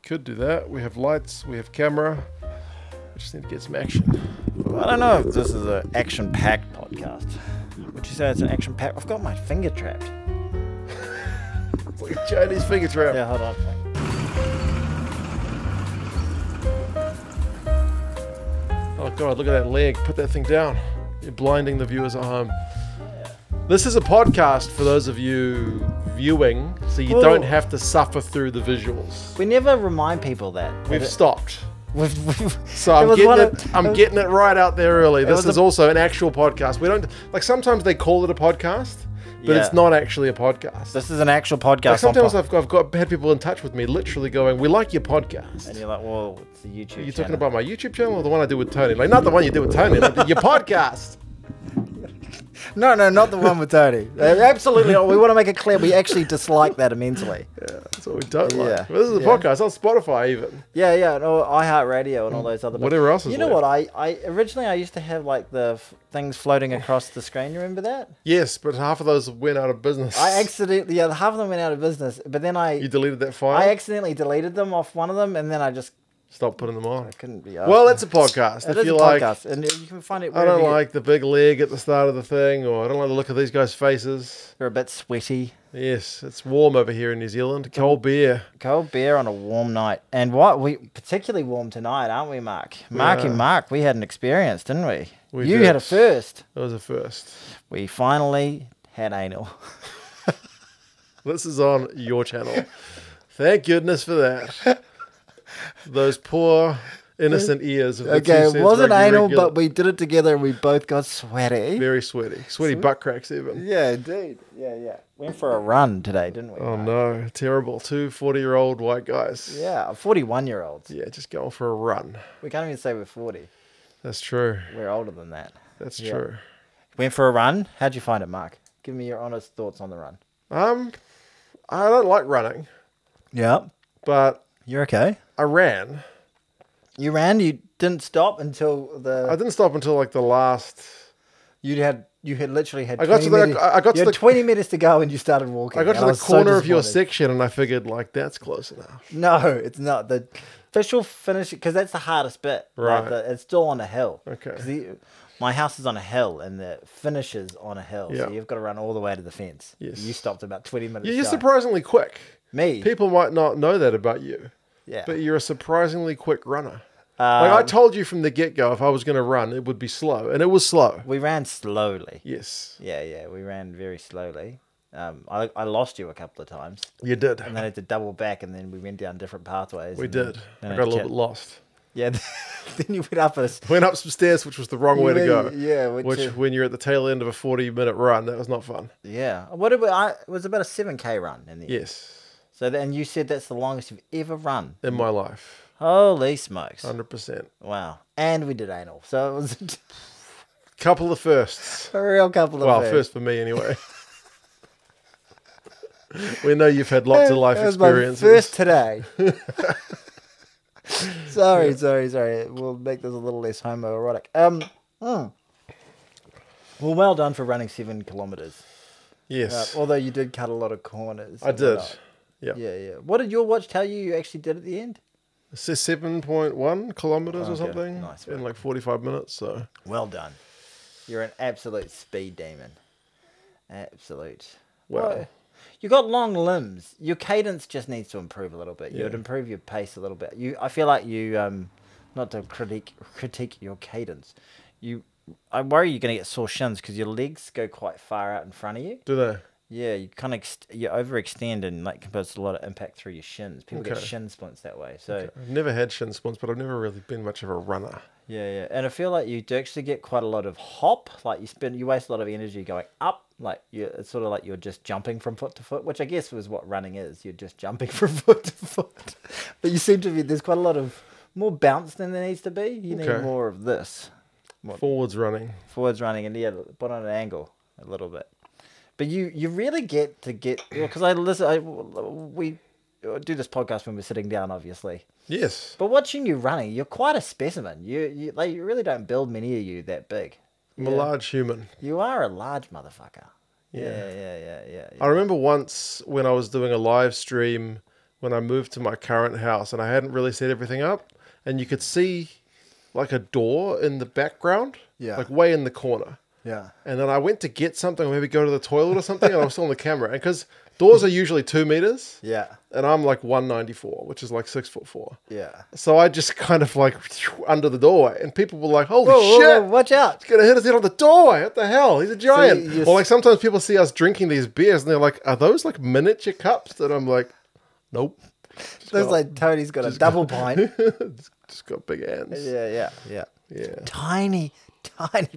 could do that. We have lights, we have camera. We just need to get some action. I don't know if this is an action-packed podcast. Would you say it's an action-packed? I've got my finger trapped. It's like a Chinese finger trap. Yeah, hold on. Oh God, look at that leg. Put that thing down. You're blinding the viewers at home. This is a podcast for those of you viewing, so you don't have to suffer through the visuals. We never remind people that. We've stopped. We've So I'm getting it right out there early. This is also an actual podcast. We don't like sometimes they call it a podcast, but it's not actually a podcast. This is an actual podcast. Like sometimes I've had people in touch with me, literally going, "We like your podcast," and you're like, "Well, it's a YouTube." Are you talking about my YouTube channel or the one I do with Tony? Like, not the one you did with Tony, like your podcast. No, not the one with Tony. Absolutely not. We want to make it clear we actually dislike that immensely. Yeah, that's what we don't like. Yeah. But this is a podcast on Spotify even. Yeah, and iHeartRadio and all those other. Whatever else is You know what? I originally I used to have like the things floating across the screen. You remember that? Yes, but half of those went out of business. I accidentally, half of them went out of business. But then You deleted that file? I accidentally deleted them off one of them, and then I just Stop putting them on. I couldn't be. Well, it's a podcast. It if is you a like, podcast, and you can find it. I don't like the big leg at the start of the thing, or I don't like the look of these guys' faces. They're a bit sweaty. Yes, it's warm over here in New Zealand. Cold beer. Cold beer on a warm night, and we particularly warm tonight, aren't we, Mark? Mark, we had an experience, didn't we? You had a first. It was a first. We finally had anal. This is on your channel. Thank goodness for that. Those poor innocent ears of the Okay, two it wasn't rugby anal, regular. but we did it together, and we both got sweaty. Very sweaty. Sweaty butt cracks even. Yeah, indeed. Yeah. Went for a run today, didn't we? Oh Mark? no, terrible. Two 40-year-old white guys. Yeah, 41-year-olds. Yeah, just going for a run. We can't even say we're 40. That's true. We're older than that. That's Yeah. true. Went for a run. How'd you find it, Mark? Give me your honest thoughts on the run. I don't like running, Yeah. but You're okay. I ran. You ran. You didn't stop until I didn't stop until like the last. You had literally had. I got 20 to the- meters, I got to you had the- 20 minutes to go, and you started walking. I got to and the was so corner of your disappointed. section and I figured like that's close enough. No, it's not. The official finish, because that's the hardest bit. Right. It's still on a hill. Okay. 'Cause my house is on a hill, and the finish is on a hill. Yeah. So you've got to run all the way to the fence. Yes. You stopped about 20 minutes. You're shy. surprisingly quick. Me. People might not know that about you, Yeah. but you're a surprisingly quick runner. Like I told you from the get-go, if I was going to run, it would be slow, and it was slow. We ran slowly. Yes, Yeah. We ran very slowly. I lost you a couple of times. you did. And then I had to double back, and then we went down different pathways. We and did. then I got a little bit lost. Yeah, then you went up a... Went up some stairs, which was the wrong way to go. Yeah. Which, when you're at the tail end of a 40-minute run, that was not fun. Yeah. It was about a 7K run in the end. Yes, So then you said that's the longest you've ever run. in my life, Holy smokes. 100%. Wow. And we did anal. So it was Couple of firsts. a real couple of Well, firsts. first for me anyway. We know you've had lots of life That was experiences. my first today. Sorry. We'll make this a little less homoerotic. Well, well done for running 7 kilometers. Yes, Although you did cut a lot of corners. I did. Yeah. Yeah. What did your watch tell you actually did at the end? It says 7.1 kilometers or Okay. something Nice in work. like 45 minutes. So Well done. You're an absolute speed demon. Absolute. Well. You got long limbs. Your cadence just needs to improve a little bit. Yeah. You'd improve your pace a little bit. I feel like you not to critique your cadence. I worry you're going to get sore shins because your legs go quite far out in front of you. do they? Yeah, you kind of you overextend and like causes a lot of impact through your shins. People get Okay. shin splints that way. So I've never had shin splints, but I've never really been much of a runner. yeah, and I feel like you do actually get quite a lot of hop. Like you waste a lot of energy going up. Like it's sort of like you're just jumping from foot to foot, which I guess was what running is. You're just jumping from foot to foot. But you seem to be there's quite a lot of more bounce than there needs to be. You need Okay. more of this. Forwards running. Forwards running and put on an angle a little bit. But you really get because we do this podcast when we're sitting down, obviously. Yes. But watching you running, you're quite a specimen. You really don't build many of you that big. I'm a large human. You are a large motherfucker. Yeah. Yeah. I remember once when I was doing a live stream when I moved to my current house, and I hadn't really set everything up, and you could see like a door in the background, like way in the corner. Yeah. And then I went to get something, maybe go to the toilet or something, and I was still on the camera. And because doors are usually 2 meters, and I'm like 194, which is like 6'4". Yeah. So I just kind of like under the doorway, and people were like, "Holy shit! Whoa, watch out! He's gonna hit his head on the doorway! What the hell? He's a giant!" So or like sometimes people see us drinking these beers, and they're like, "Are those like miniature cups?" And I'm like, "Nope." Looks like Tony's got a double pint. Just got big hands. Yeah. Tiny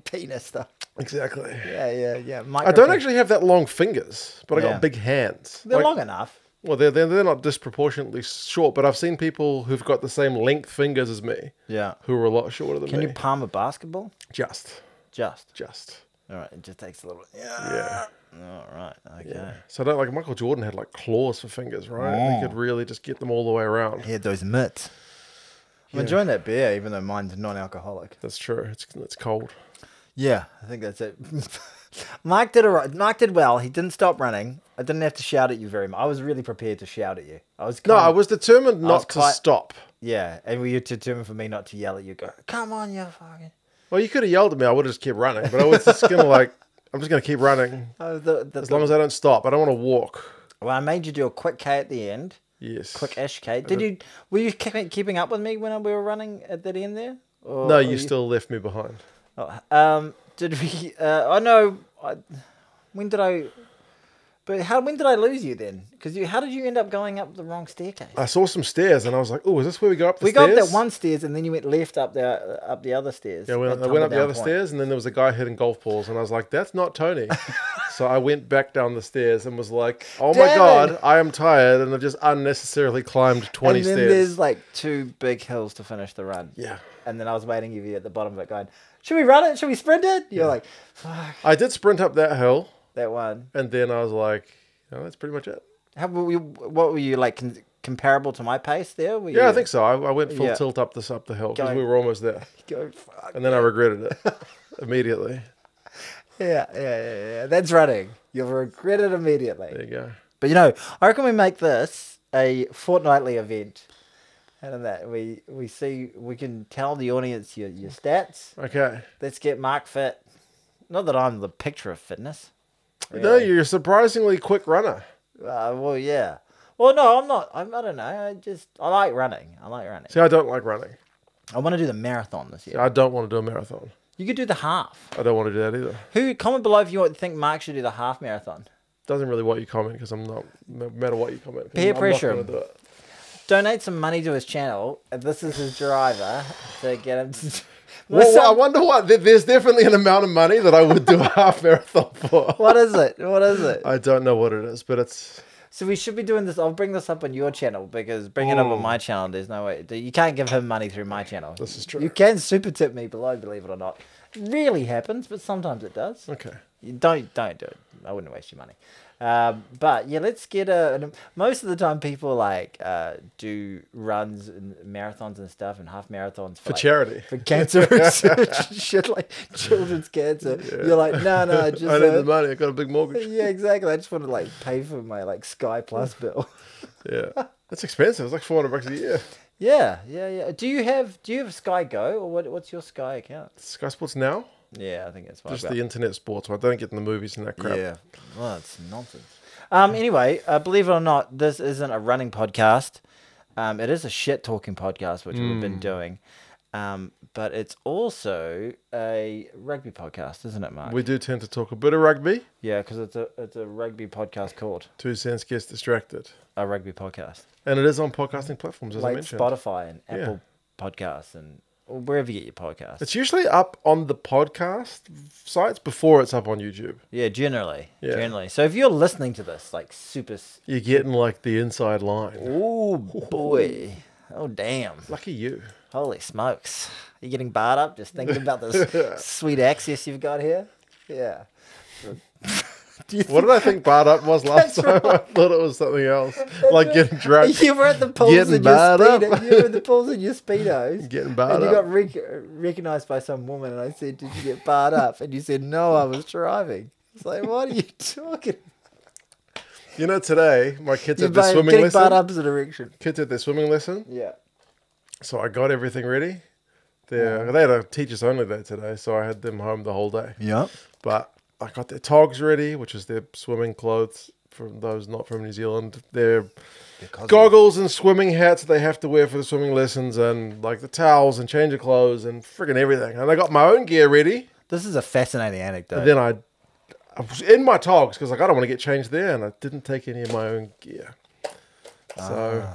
penis though. Exactly. Yeah. I don't actually have that long fingers, but I got big hands. They're long enough. Well, they're not disproportionately short, but I've seen people who've got the same length fingers as me. Yeah. Who are a lot shorter than me. Can you palm a basketball? Just. All right. It just takes a little. Yeah. All right. Okay. Yeah. So I don't like Michael Jordan had like claws for fingers, right? He could really just get them all the way around. He had those mitts. I'm enjoying that beer, even though mine's non-alcoholic. That's true. It's cold. Yeah, I think that's it. Mark did well. He didn't stop running. I didn't have to shout at you very much. I was really prepared to shout at you. I was determined not to stop. Yeah, and were you determined for me not to yell at you? Go, come on, you fucking. Well, you could have yelled at me. I would have just kept running, but I was just gonna like, I'm just gonna keep running as long as I don't stop. I don't want to walk. Well, I made you do a quick K at the end. Yes. Quick-ish K. Were you keeping up with me when we were running at that end there? Or, no, you still left me behind. Oh, did we? I know. When did I? But when did I lose you then? Because how did you end up going up the wrong staircase? I saw some stairs and I was like, "Oh, is this where we go up the stairs?" We got up that one stairs and then you went left up the other stairs. Yeah, I went up the other stairs and then there was a guy hitting golf balls and I was like, "That's not Tony." So I went back down the stairs and was like, "Oh my God, I am tired and I've just unnecessarily climbed 20 stairs." And then there's like 2 big hills to finish the run. Yeah. And then I was waiting for you at the bottom of it going, "Should we run it? Should we sprint it?" You're like, "Fuck." I did sprint up that hill. That one. And then I was like, "No, that's pretty much it." What were you like comparable to my pace there? I think so. I went full tilt up the hill because we were almost there. And then I regretted it immediately. Yeah. That's running. You'll regret it immediately. There you go. But I reckon we make this a fortnightly event. And that we can tell the audience your stats. Okay. Let's get Mark fit. Not that I'm the picture of fitness. Really. No, you're a surprisingly quick runner. Well, yeah. Well, no, I'm not. I don't know. I like running. See, I don't like running. I want to do the marathon this year. See, I don't want to do a marathon. You could do the half. I don't want to do that either. Comment below if you think Mark should do the half marathon. Doesn't really what you comment because I'm not, no matter what you comment. Peer pressure. I'm not gonna do it. Donate some money to his channel. This is his driver to get him to... Well, I wonder what. There's definitely an amount of money that I would do a half marathon for. What is it? I don't know what it is, but it's... So we should be doing this. I'll bring this up on your channel because bringing it up on my channel, there's no way. You can't give him money through my channel. This is true. You can super tip me below, believe it or not. It rarely happens, but sometimes it does. Okay. You don't do it. I wouldn't waste your money. But yeah, let's get most of the time people do runs and marathons and stuff and half marathons for charity, for cancer research, shit like children's cancer. Yeah. You're like, no, just I need the money. I got a big mortgage. Yeah, exactly. I just want to pay for my Sky Plus bill. Yeah, that's expensive. It's like $400 a year. Yeah. Do you have Sky Go or what's your Sky account? Sky Sports Now. Yeah, I think it's fine. Just the internet sports. I don't get in the movies and that crap. Yeah, well, it's nonsense. Anyway, believe it or not, this isn't a running podcast. It is a shit talking podcast, which we've been doing. But it's also a rugby podcast, isn't it, Mark? We do tend to talk a bit of rugby. Yeah, because it's a rugby podcast called 2 Cents Gets Distracted. A rugby podcast. And it is on podcasting platforms, as I mentioned. Spotify and Apple Podcasts and wherever you get your podcasts. It's usually up on the podcast sites before it's up on YouTube. Yeah, generally. So if you're listening to this, super... You're getting the inside line. Oh, boy. Oh, damn. Lucky you. Holy smokes. You're getting barred up just thinking about this sweet access you've got here? Yeah. What did I think barred up was last time? Right. I thought it was something else. Getting drunk. You were at the pools in your Speedos. You were at the pools in your Speedos. Getting barred up. And you got recognised by some woman and I said, "Did you get barred up?" And you said, "No, I was driving." It's like, what are you talking about? You know, today my kids had You're their swimming getting lesson. part opposite direction. Kids had their swimming lesson. Yeah. So I got everything ready. They had a teachers only day today, so I had them home the whole day. Yeah. But I got their togs ready, which is their swimming clothes for those not from New Zealand. Their goggles and swimming hats they have to wear for the swimming lessons, and like the towels and change of clothes and friggin' everything. And I got my own gear ready. This is a fascinating anecdote. And then I was in my togs because like I don't want to get changed there, and I didn't take any of my own gear. So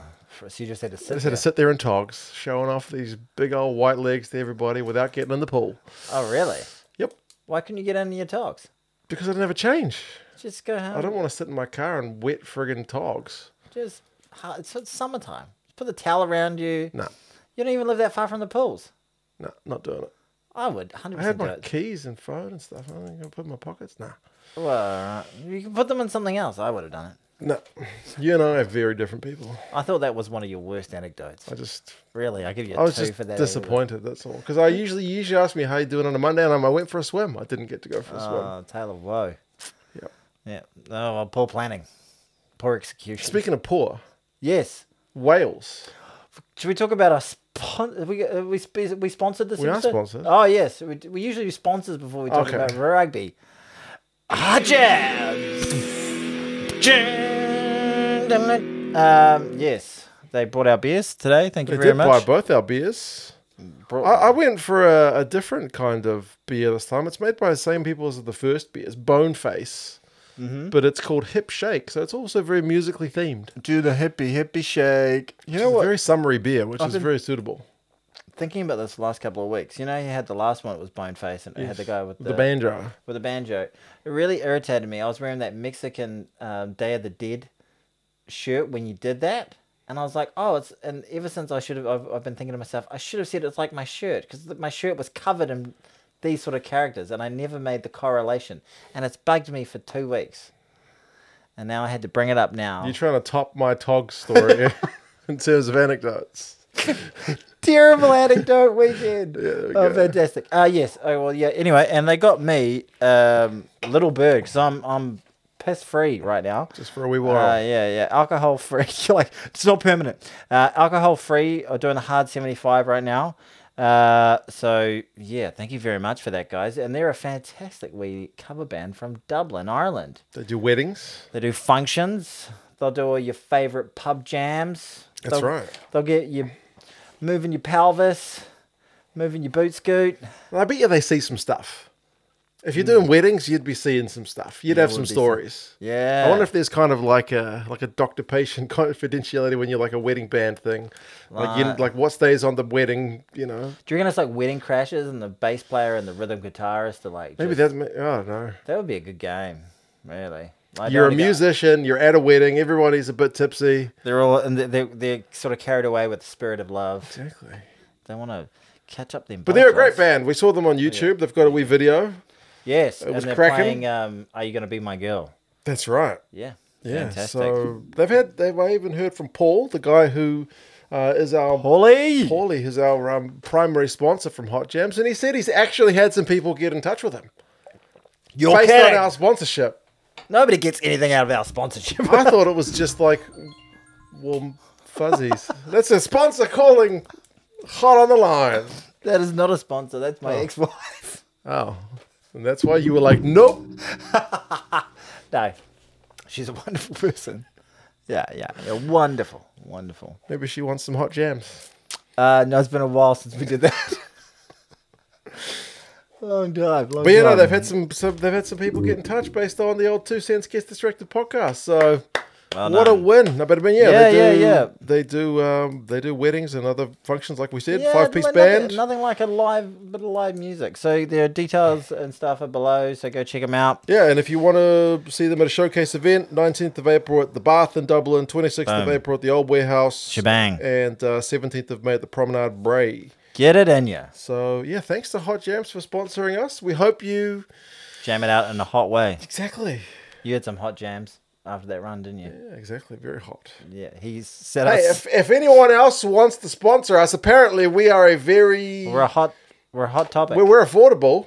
you just had to sit I just had to sit there in togs, showing off these big old white legs to everybody without getting in the pool. Oh, really? Yep. Why couldn't you get into your togs? Because I didn't have a change. Just go home. I don't want to sit in my car in wet friggin' togs. It's summertime. Put the towel around you. No. You don't even live that far from the pools. No, not doing it. I would 100% I had do my it. keys and phone and stuff. I ain't gonna put in my pockets. Nah. Well, alright. You can put them in something else. I would have done it. No. You and I are very different people. I thought that was one of your worst anecdotes. I give you a was 2 just for that. disappointed, that's all. Because you usually ask me how you doing on a Monday, and I went for a swim. I didn't get to go for a swim. Oh, tale of woe. Yep. Yeah. Oh, well, poor planning. Poor execution. Speaking of poor, Yes. Wales. Should we talk about our we sponsored this We are episode? sponsored. Oh, yes. We usually do sponsors before we talk Okay. about rugby. Jabs! Yes. They brought our beers today. Thank you They very did much. buy both our beers. I went for a different kind of beer this time. It's made by the same people as the first beer. It's Boneface. But it's called Hip Shake, so it's also very musically themed. Do the hippie shake. You know It's a what? very summery beer, which is very suitable. Thinking about this the last couple of weeks. You know, you had the last one, it was Boneface, and it had the guy with The banjo. With the banjo. It really irritated me. I was wearing that Mexican Day of the Dead shirt when you did that. And I was like, and ever since I've been thinking to myself, I should have said it's like my shirt, because my shirt was covered in these sort of characters, and I never made the correlation. And it's bugged me for 2 weeks. And now I had to bring it up now. You're trying to top my Tog story in terms of anecdotes. Terrible anecdote weekend. Yeah, fantastic. Yes. Oh, well, yeah. Anyway, and they got me Little Bird, because I'm piss free right now. Just for a wee while. Yeah. Alcohol free. Like, it's not permanent. Alcohol free. I'm doing the hard 75 right now. So yeah, thank you very much for that, guys. And they're a fantastic wee cover band from Dublin, Ireland. They do weddings. They do functions. They'll do all your favourite pub jams. That's right. They'll get you moving your pelvis, moving your boot scoot. Well, I bet you they see some stuff. If you're doing weddings, you'd be seeing some stuff. You'd have some stories. Yeah. I wonder if there's kind of like a doctor-patient confidentiality when you're like a wedding band thing. Like what stays on the wedding, you know. Do you reckon it's like wedding crashes and the bass player and the rhythm guitarist are like... Maybe that's... I don't know. That would be a good game, really. You're a musician, you're at a wedding, everybody's a bit tipsy. They're all... And they're sort of carried away with the spirit of love. Exactly. They want to catch up them. But they're a great band. We saw them on YouTube. Yeah. They've got a wee video. Yes, it was and they're cracking. playing Are You Gonna Be My Girl? That's right. Yeah. Yeah. Fantastic. So I even heard from Paul, the guy who is our Paulie, who's our primary sponsor from Hot Jams, and he said he's actually had some people get in touch with him. You're based kidding. on our sponsorship. Nobody gets anything out of our sponsorship. I thought it was just like warm fuzzies. That's a sponsor calling hot on the line. That is not a sponsor. That's my ex-wife. Oh. And that's why you were like, nope. No. She's a wonderful person. Yeah. Wonderful. Maybe she wants some hot jams. No, it's been a while since we did that. Long time. But you know, they've had some people get in touch based on the old 2 Cents Guest Distracted podcast. So what a win! No, but I mean, they do weddings and other functions, like we said. 5-piece band. Nothing like a bit of live music. So their details and stuff are below. So go check them out. Yeah, and if you want to see them at a showcase event, 19th of April at the Bath in Dublin, 26th of April at the Old Warehouse, shebang, and 17th of May at the Promenade Bray. Get it in ya. So yeah, thanks to Hot Jams for sponsoring us. We hope you jam it out in a hot way. Exactly. You had some hot jams after that run, didn't you? Yeah, exactly. Very hot. Yeah, he's set us. Hey, if anyone else wants to sponsor us, apparently we're a We're a hot topic. We're affordable.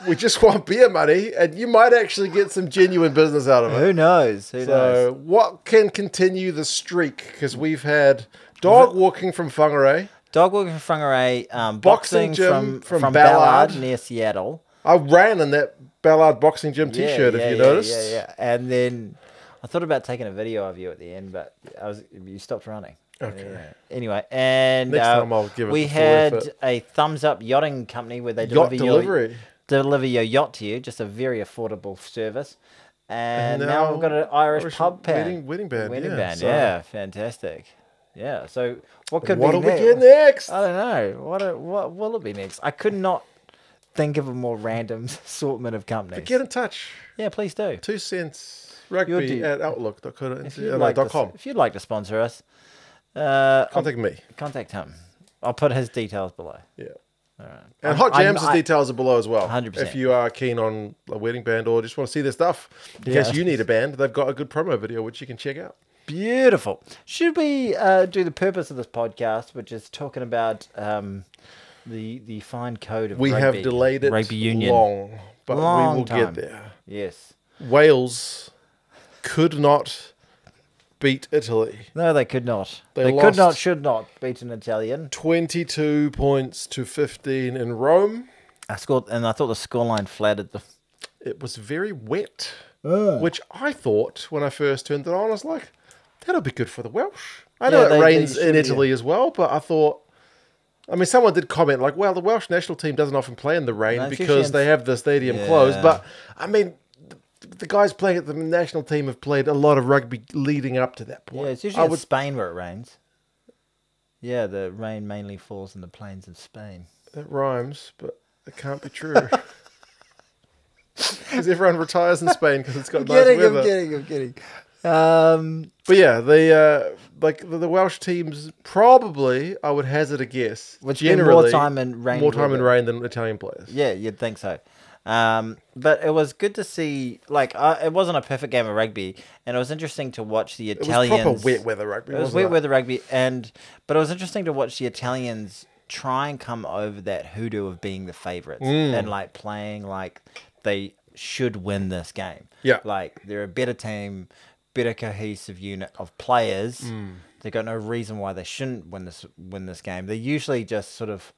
We just want beer money, and you might actually get some genuine business out of it. Who knows? Who knows? So, what can continue the streak? Because we've had dog walking from Whangarei. Dog walking from Whangarei, boxing gym from Ballard near Seattle. I ran in that Ballard boxing gym T-shirt, if you noticed. Yeah. And then I thought about taking a video of you at the end, but you stopped running. Okay. Yeah. Anyway, and Next time I'll give it we the full had effort. a Thumbs Up yachting company where they Yacht deliver delivery. your yacht to you, just a very affordable service. And now we've got an Irish pub band. Wedding band. Wedding yeah, band, so yeah, fantastic. Yeah, so what could what be will we next? get next? I don't know. What will it be next? I could not think of a more random assortment of companies. But get in touch. Yeah, please do. 2 cents rugby at outlook.com. If you'd like to sponsor us, Contact me. contact him. I'll put his details below. Yeah. All right. And Hot Jams' details are below as well. 100%. If you are keen on a wedding band or just want to see their stuff, in case you need a band, they've got a good promo video which you can check out. Beautiful. Should we do the purpose of this podcast, which is talking about the fine code of We rugby, have delayed it rugby union. long, but we will time. get there. Yes. Wales could not beat Italy. No, they could not. They could not, lost should not beat an Italian. 22 points to 15 in Rome. I thought the scoreline flattered the. It was very wet, which I thought when I first turned it on, I was like, that'll be good for the Welsh. I know it rains in Italy as well, but I thought, I mean, someone did comment like, well, the Welsh national team doesn't often play in the rain because they have the stadium closed. But, I mean, the guys playing at the national team have played a lot of rugby leading up to that point. Yeah, it's usually in Spain where it rains. Yeah, the rain mainly falls in the plains of Spain. That rhymes, but it can't be true. Because everyone retires in Spain because it's got nice weather. I'm kidding. But yeah, the Welsh teams probably, I would hazard a guess, Which generally more time in rain than Italian players. Yeah, you'd think so. But it was good to see, it wasn't a perfect game of rugby, and it was interesting to watch the Italians. It was proper wet weather rugby. It was wet weather rugby, but it was interesting to watch the Italians try and come over that hoodoo of being the favourites and playing like they should win this game. Yeah, like they're a better team, better cohesive unit of players. They got no reason why they shouldn't win this game. They usually just sort of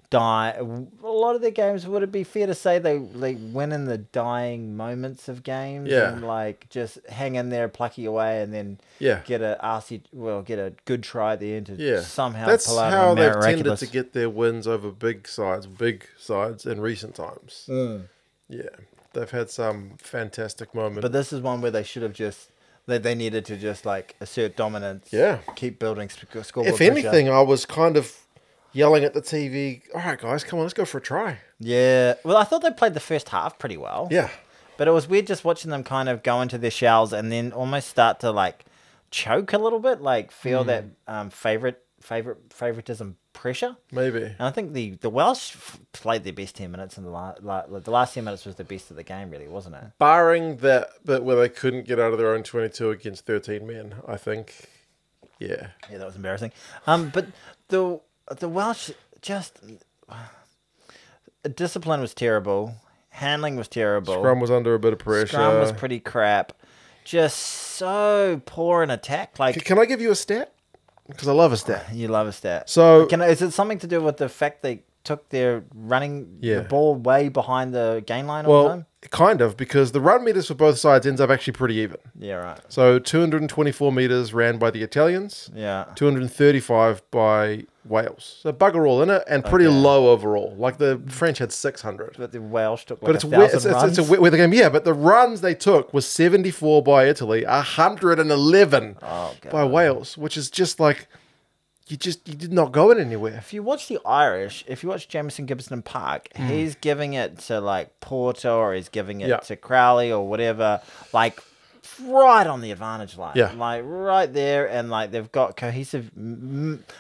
die. A lot of their games, would it be fair to say they win in the dying moments of games? Yeah. And just hang in there, plucky away, and then get a good try at the end to somehow pull out how a they've miraculous. tended to get their wins over big sides in recent times. Yeah, they've had some fantastic moments. But this is one where they should have they needed to just assert dominance. Yeah, keep building scoreboard. If anything, I was kind of yelling at the TV, all right, guys, come on, let's go for a try. Yeah. Well, I thought they played the first half pretty well. Yeah. But it was weird just watching them kind of go into their shells and then almost start to choke a little bit, feel that favoritism pressure. Maybe. And I think the Welsh played their best 10 minutes, and the last 10 minutes was the best of the game, really, wasn't it? Barring that bit where they couldn't get out of their own 22 against 13 men, I think. Yeah. Yeah, that was embarrassing. But the Welsh just discipline was terrible, handling was terrible. Scrum was under a bit of pressure. Scrum was pretty crap. Just so poor in attack. Can I give you a stat? Because I love a stat. You love a stat. So is it something to do with the fact they took their running the ball way behind the gain line all the time? Kind of, because the run meters for both sides ends up actually pretty even. Yeah, right. So 224 meters ran by the Italians. Yeah. 235 by Wales. So bugger all in it, and pretty low overall. The French had 600. But the Welsh took it's a wet weather game. Yeah, but the runs they took was 74 by Italy, 111 by Wales, which is just you did not go in anywhere. If you watch the Irish, if you watch Jamison Gibson and Park, he's giving it to Porter, or he's giving it to Crowley or whatever, right on the advantage line. Yeah. Right there, and they've got cohesive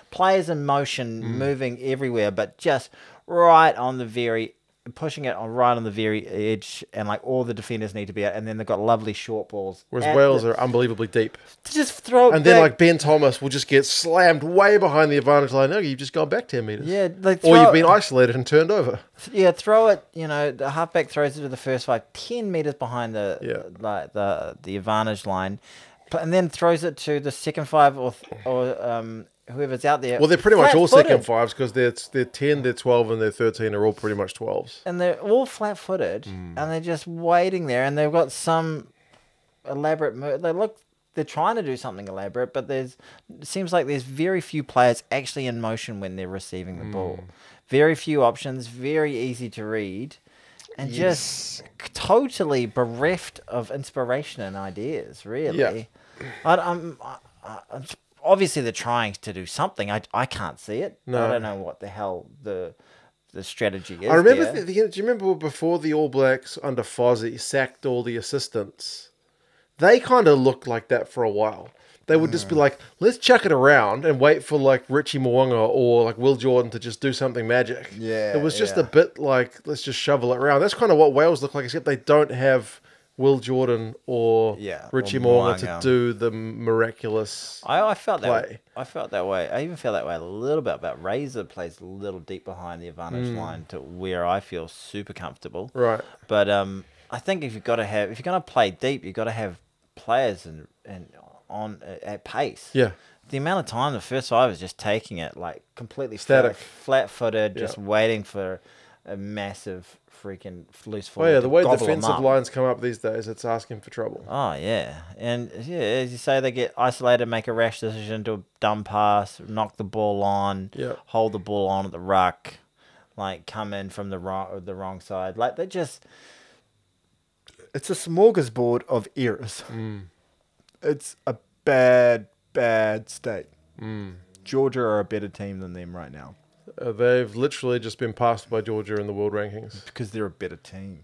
players in motion moving everywhere, but just right on the very pushing it on right on the very edge, and like all the defenders need to be out, and then they've got lovely short balls. Whereas Wales are unbelievably deep. To just throw it And back. then like Ben Thomas will just get slammed way behind the advantage line. No, you've just gone back 10 metres. Yeah, Or you've been isolated and turned over. Yeah, throw it. You know, the halfback throws it to the first 10 meters behind the advantage line, and then throws it to the second 5 or whoever's out there. Well, they're pretty much all flat-footed. second 5s because they're 10, they're 12, and they're 13 are all pretty much 12s. And they're all flat-footed, and they're just waiting there, and they've got some elaborate move. They're trying to do something elaborate, but it seems like there's very few players actually in motion when they're receiving the ball. Very few options, very easy to read, and just totally bereft of inspiration and ideas, really. Yeah. Obviously, they're trying to do something. I can't see it. No. I don't know what the hell the strategy is. I remember, there. do you remember before the All Blacks under Fozzie sacked all the assistants? They kind of looked like that for a while. They would just be like, let's chuck it around and wait for like Richie Mo'unga or like Will Jordan to just do something magic. Yeah, it was just a bit like, let's just shovel it around. That's kind of what Wales look like, except they don't have Will Jordan or Richie Mo'unga to do the miraculous I felt play. that. I felt that way. I even felt that way a little bit about Razor plays a little deep behind the advantage line to where I feel super comfortable. Right. But I think if you're going to play deep, you've got to have players and on at pace. Yeah. The amount of time the first 5 is just taking it like completely static, flat-footed, just waiting for a massive freaking loose Oh yeah, the way defensive lines come up these days, it's asking for trouble. Oh yeah, and as you say, they get isolated, make a rash decision, do a dumb pass, knock the ball on, hold the ball on at the ruck, like come in from the wrong side. Like it's a smorgasbord of errors. It's a bad state. Georgia are a better team than them right now. They've literally just been passed by Georgia in the world rankings. Because they're a better team.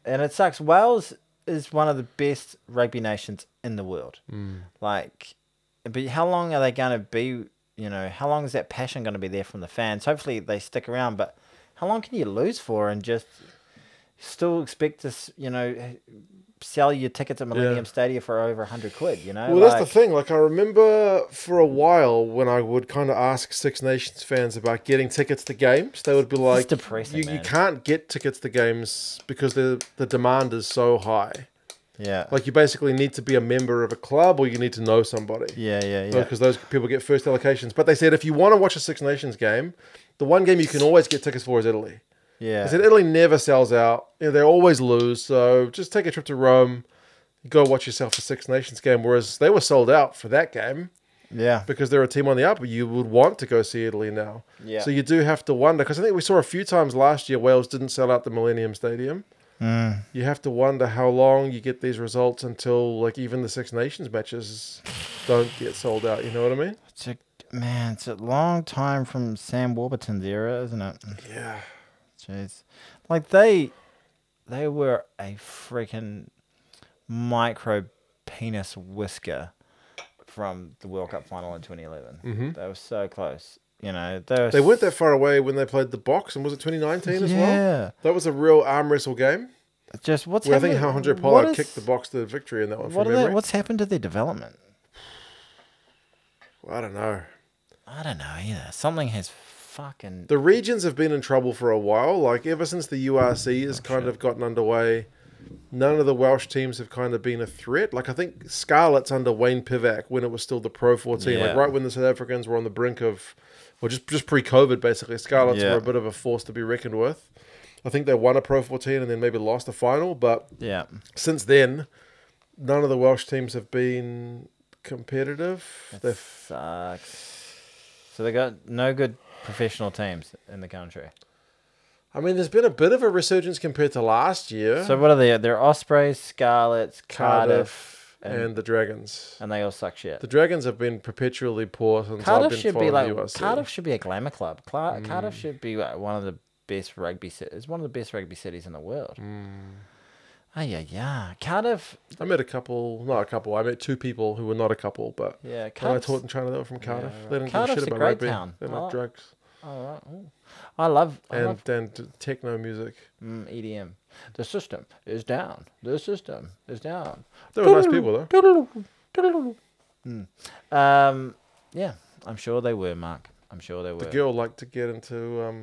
And it sucks. Wales is one of the best rugby nations in the world. Like, but how long are they going to be, how long is that passion going to be there from the fans? Hopefully they stick around, but how long can you lose for and just still expect to, sell your tickets at Millennium Stadium for over £100, Well, that's the thing. Like, I remember for a while when I would kind of ask Six Nations fans about getting tickets to games, they would be like, it's depressing, you can't get tickets to games because the demand is so high. Yeah. Like, you basically need to be a member of a club or you need to know somebody. Yeah. Because those people get first allocations. But they said if you want to watch a Six Nations game, the one game you can always get tickets for is Italy. Yeah. They said Italy never sells out. They always lose. So just take a trip to Rome, go watch yourself a Six Nations game. Whereas they were sold out for that game. Yeah. Because they're a team on the up. You would want to go see Italy now. Yeah. So you do have to wonder. Because I think we saw a few times last year Wales didn't sell out the Millennium Stadium. You have to wonder how long you get these results until like even the Six Nations matches don't get sold out. You know what I mean? It's a long time from Sam Warburton's era, isn't it? Yeah. Jeez. Like they were a freaking micro penis whisker from the World Cup final in 2011. They were so close. They weren't that far away when they played the box, and was it 2019 as well? Yeah. That was a real arm wrestle game. Just what's where happened? I think Andre Pollard kicked the box to victory in that one. What's happened to their development? I don't know. I don't know either. Something has fucking... The regions have been in trouble for a while. Like, ever since the URC has of gotten underway, none of the Welsh teams have kind of been a threat. Like, I think Scarlets under Wayne Pivac, when it was still the Pro 14, like right when the South Africans were on the brink of... Well, just pre-COVID, basically. Scarlets were a bit of a force to be reckoned with. I think they won a Pro 14 and then maybe lost a final. But since then, none of the Welsh teams have been competitive. That sucks. So they got no good professional teams in the country. I mean, there's been a bit of a resurgence compared to last year. So what are they? They're Ospreys, Scarlets, Cardiff, and the Dragons. And they all suck shit. The Dragons have been perpetually poor since I've been following the URC. Cardiff should be a glamour club. Cardiff should be one of the best rugby cities. It's one of the best rugby cities in the world. Oh, yeah. Cardiff... I met I met two people who were not a couple, but I taught in China that were from Cardiff. They didn't give a shit about rugby. Town. They like drugs. All right. Ooh. I love and techno music. EDM. The system is down. The system is down. They were nice people, though. Yeah, I'm sure they were, Mark. I'm sure they were. The girl liked to get into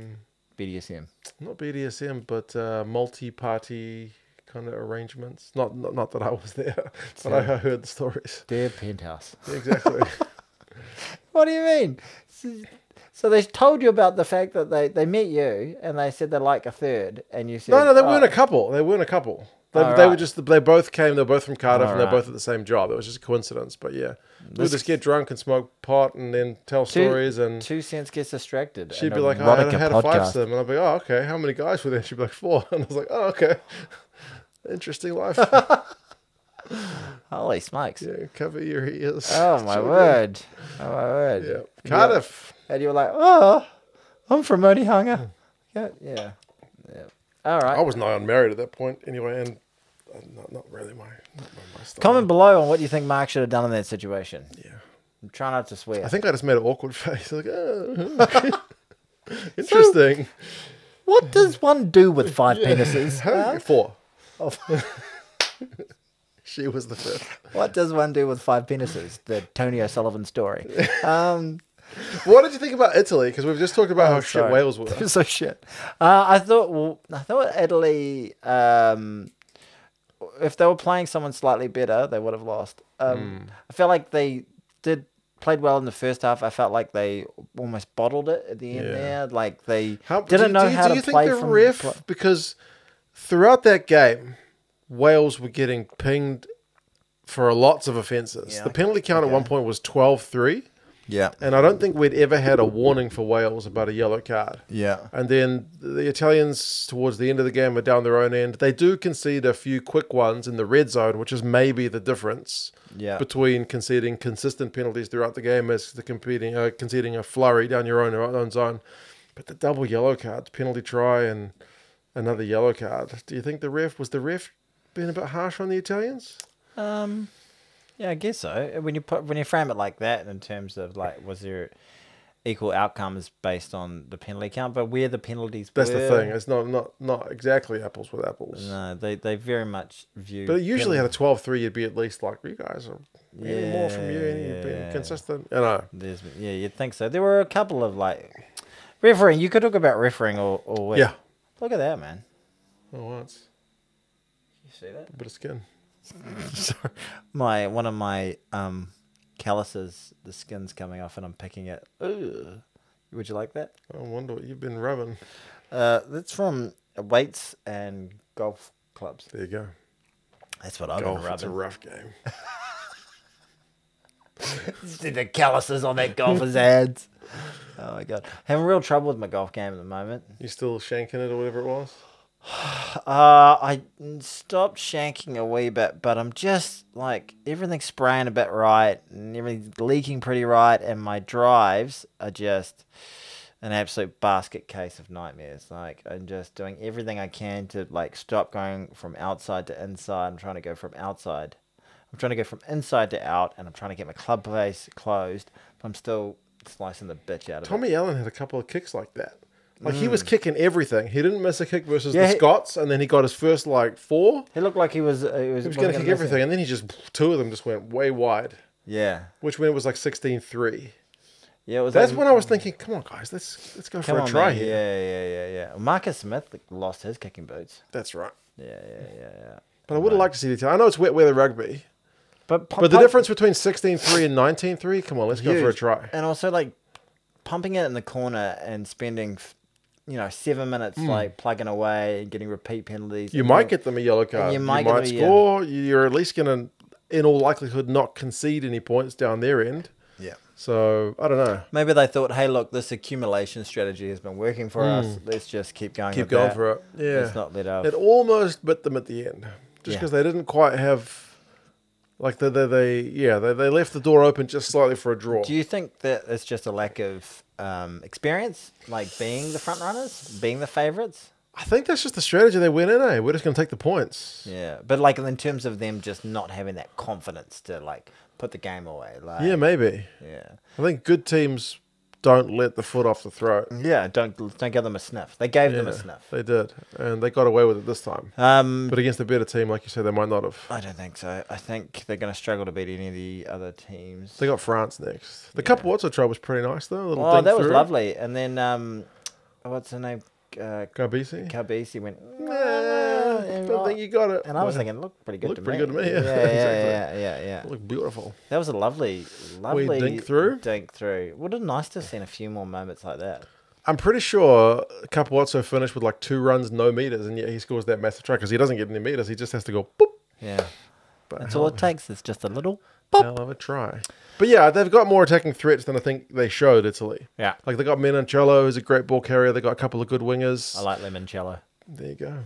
BDSM. not BDSM, but multi-party kind of arrangements. Not that I was there, but I heard the stories. Their penthouse. Yeah, exactly. What do you mean? So they told you about the fact that they met you and they said they like a third, and you said No, they weren't a couple. They weren't a couple. They were just. They both came. They were both from Cardiff, and they're both at the same job. It was just a coincidence. But yeah, we would just get drunk and smoke pot, and then tell stories. And 2 cents gets distracted. she'd be like, "Oh, I had a fivesome," and I'd be, "Oh, okay. How many guys were there?" She'd be like, 4, and I was like, "Oh, okay. Interesting life." Holy smokes! Yeah, cover your ears. Oh my word! Oh my word! Yeah, Cardiff. And you were like, "Oh, I'm from Onehunga." Yeah. All right. I was nigh unmarried at that point anyway, and not really my style. Comment below on what you think Mark should have done in that situation. Yeah. Try not to swear. I think I just made an awkward face. Like, okay. Interesting. What does one do with 5 penises? 4. Oh. She was the 5th. What does one do with 5 penises? The Tony O'Sullivan story. What did you think about Italy? Because we've just talked about how shit Wales were. So shit. I thought Italy, if they were playing someone slightly better, they would have lost. I felt like they played well in the first half. I felt like they almost bottled it at the end there. Like they didn't know how to play. Do you think the ref? Because throughout that game, Wales were getting pinged for lots of offences. The penalty count at one point was 12-3. Yeah. And I don't think we'd ever had a warning for Wales about a yellow card. Yeah. And then the Italians, towards the end of the game, are down their own end. They do concede a few quick ones in the red zone, which is maybe the difference between conceding consistent penalties throughout the game as conceding a flurry down your own zone. But the double yellow cards, penalty try and another yellow card. Do you think the ref being a bit harsh on the Italians? Yeah, I guess so. When you frame it like that, in terms of like, was there equal outcomes based on the penalty count? But where the penalties that's the thing. It's not exactly apples with apples. No, they very much view. But usually at a 12-3, you'd be at least like, you guys are any more from you, and being consistent. You know. You'd think so. There were a couple of like refereeing. You could talk about refereeing or what? Yeah. Look at that, man. Oh, once. You see that? A bit of skin. Sorry. One of my calluses, the skin's coming off, and I'm picking it. Ugh. Would you like that? I wonder what you've been rubbing. That's from weights and golf clubs. There you go. That's what I've been rubbing. It's a rough game. See the calluses on that golfer's hands. Oh my god, having real trouble with my golf game at the moment. You still shanking it or whatever it was? I stopped shanking a wee bit, but I'm just like, everything's spraying a bit right and everything's leaking pretty right, and my drives are just an absolute basket case of nightmares. Like, I'm just doing everything I can to like stop going from outside to inside. I'm trying to go from inside to out, and I'm trying to get my club face closed, but I'm still slicing the bitch out of it. Tommy Allen had a couple of kicks like that. Like, he was kicking everything. He didn't miss a kick versus the Scots, and then he got his first, 4. He looked like he was going to kick everything, and then he just, 2 of them just went way wide. Yeah. Which when it was like 16-3. Yeah, it was. That's when I was thinking, come on, guys, let's go for a try here. Yeah. Marcus Smith lost his kicking boots. That's right. Yeah. But I would have liked to see the team. I know it's wet weather rugby. But the difference between 16-3 and 19-3, come on, let's go for a try. And also, like, pumping it in the corner and spending 7 minutes like plugging away and getting repeat penalties. You might get them a yellow card. You might score. You're at least going to, in all likelihood, not concede any points down their end. Yeah. So, I don't know. Maybe they thought, hey, look, this accumulation strategy has been working for us. Let's just keep going Keep going for it. Yeah. Let's not let up. It almost bit them at the end. Just because they didn't quite have... Like, they left the door open just slightly for a draw. Do you think that it's just a lack of experience, like being the front runners, being the favourites? I think that's just the strategy they went in, We're just going to take the points. Yeah, but like in terms of them just not having that confidence to like put the game away. Like, yeah, maybe. Yeah. I think good teams don't let the foot off the throat. Yeah, don't give them a sniff. They gave them a sniff. They did, and they got away with it this time. But against a better team, like you said, they might not have. I don't think so. I think they're going to struggle to beat any of the other teams. They got France next. The couple what's try was pretty nice though. That was lovely. And then what's her name? Karbisi went. I don't think you got it. And I was thinking, looked pretty good to me. Pretty good to me. Yeah, exactly. yeah. It looked beautiful. That was a lovely dink through. Would have been nice to have seen a few more moments like that. I'm pretty sure Capuozzo finished with like 2 runs, no meters, and yet he scores that massive try because he doesn't get any meters. He just has to go boop. Yeah. But that's all it takes. It's just a little boop. Hell of a try. But yeah, they've got more attacking threats than I think they showed Italy. Yeah. Like they got Menoncello, who's a great ball carrier. They got a couple of good wingers. I like Limoncello. There you go.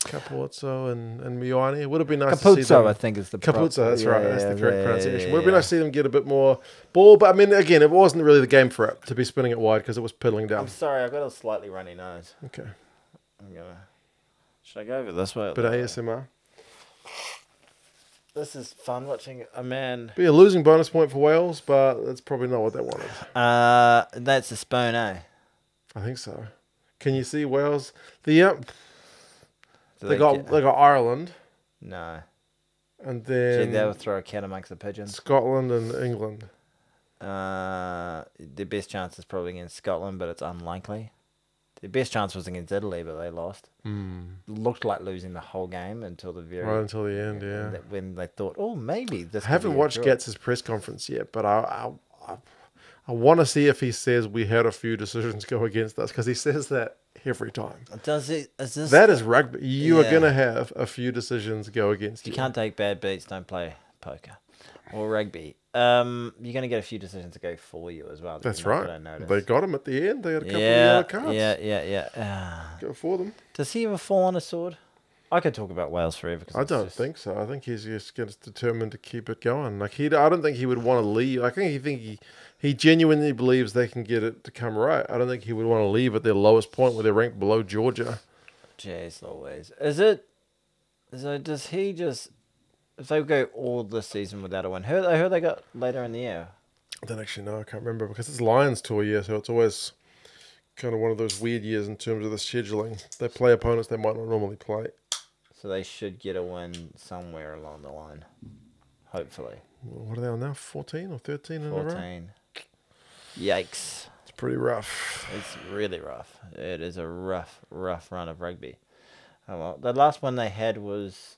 Capuzzo and Mioani. It would have been nice to see them. I think is the Capuzzo, that's right. That's the correct pronunciation. It would have been nice to see them get a bit more ball. But I mean, again, it wasn't really the game for it to be spinning it wide because it was piddling down. I'm sorry, I've got a slightly runny nose. Okay. Should I go over this way? Bit of ASMR. This is fun watching a man. Be a losing bonus point for Wales, but that's probably not what they wanted. That's a spoon, eh? I think so. Can you see Wales? They got Ireland. No. And then they'll throw a cat amongst the pigeons. Scotland and England. The best chance is probably against Scotland, but it's unlikely. The best chance was against Italy, but they lost. Looked like losing the whole game until the until the end. Yeah. When they thought, maybe this. I haven't watched Gatz's press conference yet, but I want to see if he says we had a few decisions go against us because he says that every time. Does he? That is rugby. You are going to have a few decisions go against you. You can't take bad beats. Don't play poker or rugby. You're going to get a few decisions to go for you as well. That's right. They got him at the end. They had a couple of yellow cards. Yeah. Go for them. Does he ever fall on a sword? I could talk about Wales forever. I don't think so. I think he's just determined to keep it going. Like I don't think he would want to leave. I think he genuinely believes they can get it to come right. I don't think he would want to leave at their lowest point where they're ranked below Georgia. Jeez Louise. Does he just... If they go all this season without a win, who they got later in the year? I don't actually know. I can't remember because it's Lions tour year, so it's always kind of one of those weird years in terms of the scheduling. They play opponents they might not normally play. So they should get a win somewhere along the line, hopefully. What are they on now? 14 or 13 in a row? 14. Yikes. It's pretty rough. It's really rough. It is a rough run of rugby. Oh well, the last one they had was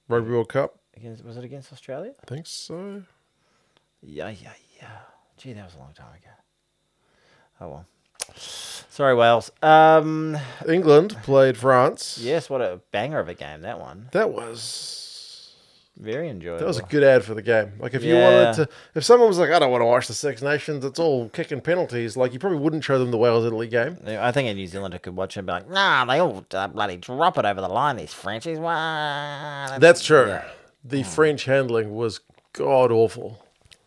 Rugby World Cup. Was it against Australia? I think so. Yeah. Gee, that was a long time ago. Oh well. Sorry, Wales. England played France. Yes, what a banger of a game that one. That was very enjoyable. That was a good ad for the game. Like if you wanted to, if someone was like, I don't want to watch the Six Nations, it's all kicking penalties. Like you probably wouldn't show them the Wales-Italy game. I think a New Zealander could watch it and be like, nah, they all bloody drop it over the line. These Frenchies, that's true. Yeah. The French handling was god awful.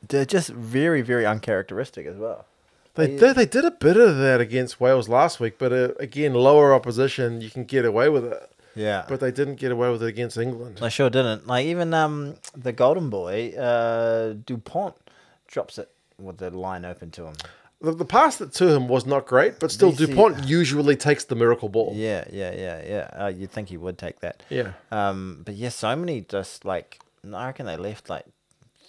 They're just very, very uncharacteristic as well. They did a bit of that against Wales last week, but again, lower opposition, you can get away with it. Yeah. But they didn't get away with it against England. They sure didn't. Like even the golden boy, Dupont, drops it with the line open to him. The pass to him was not great, but still Dupont usually takes the miracle ball. Yeah. You'd think he would take that. Yeah. But yeah, so many just like, I reckon they left like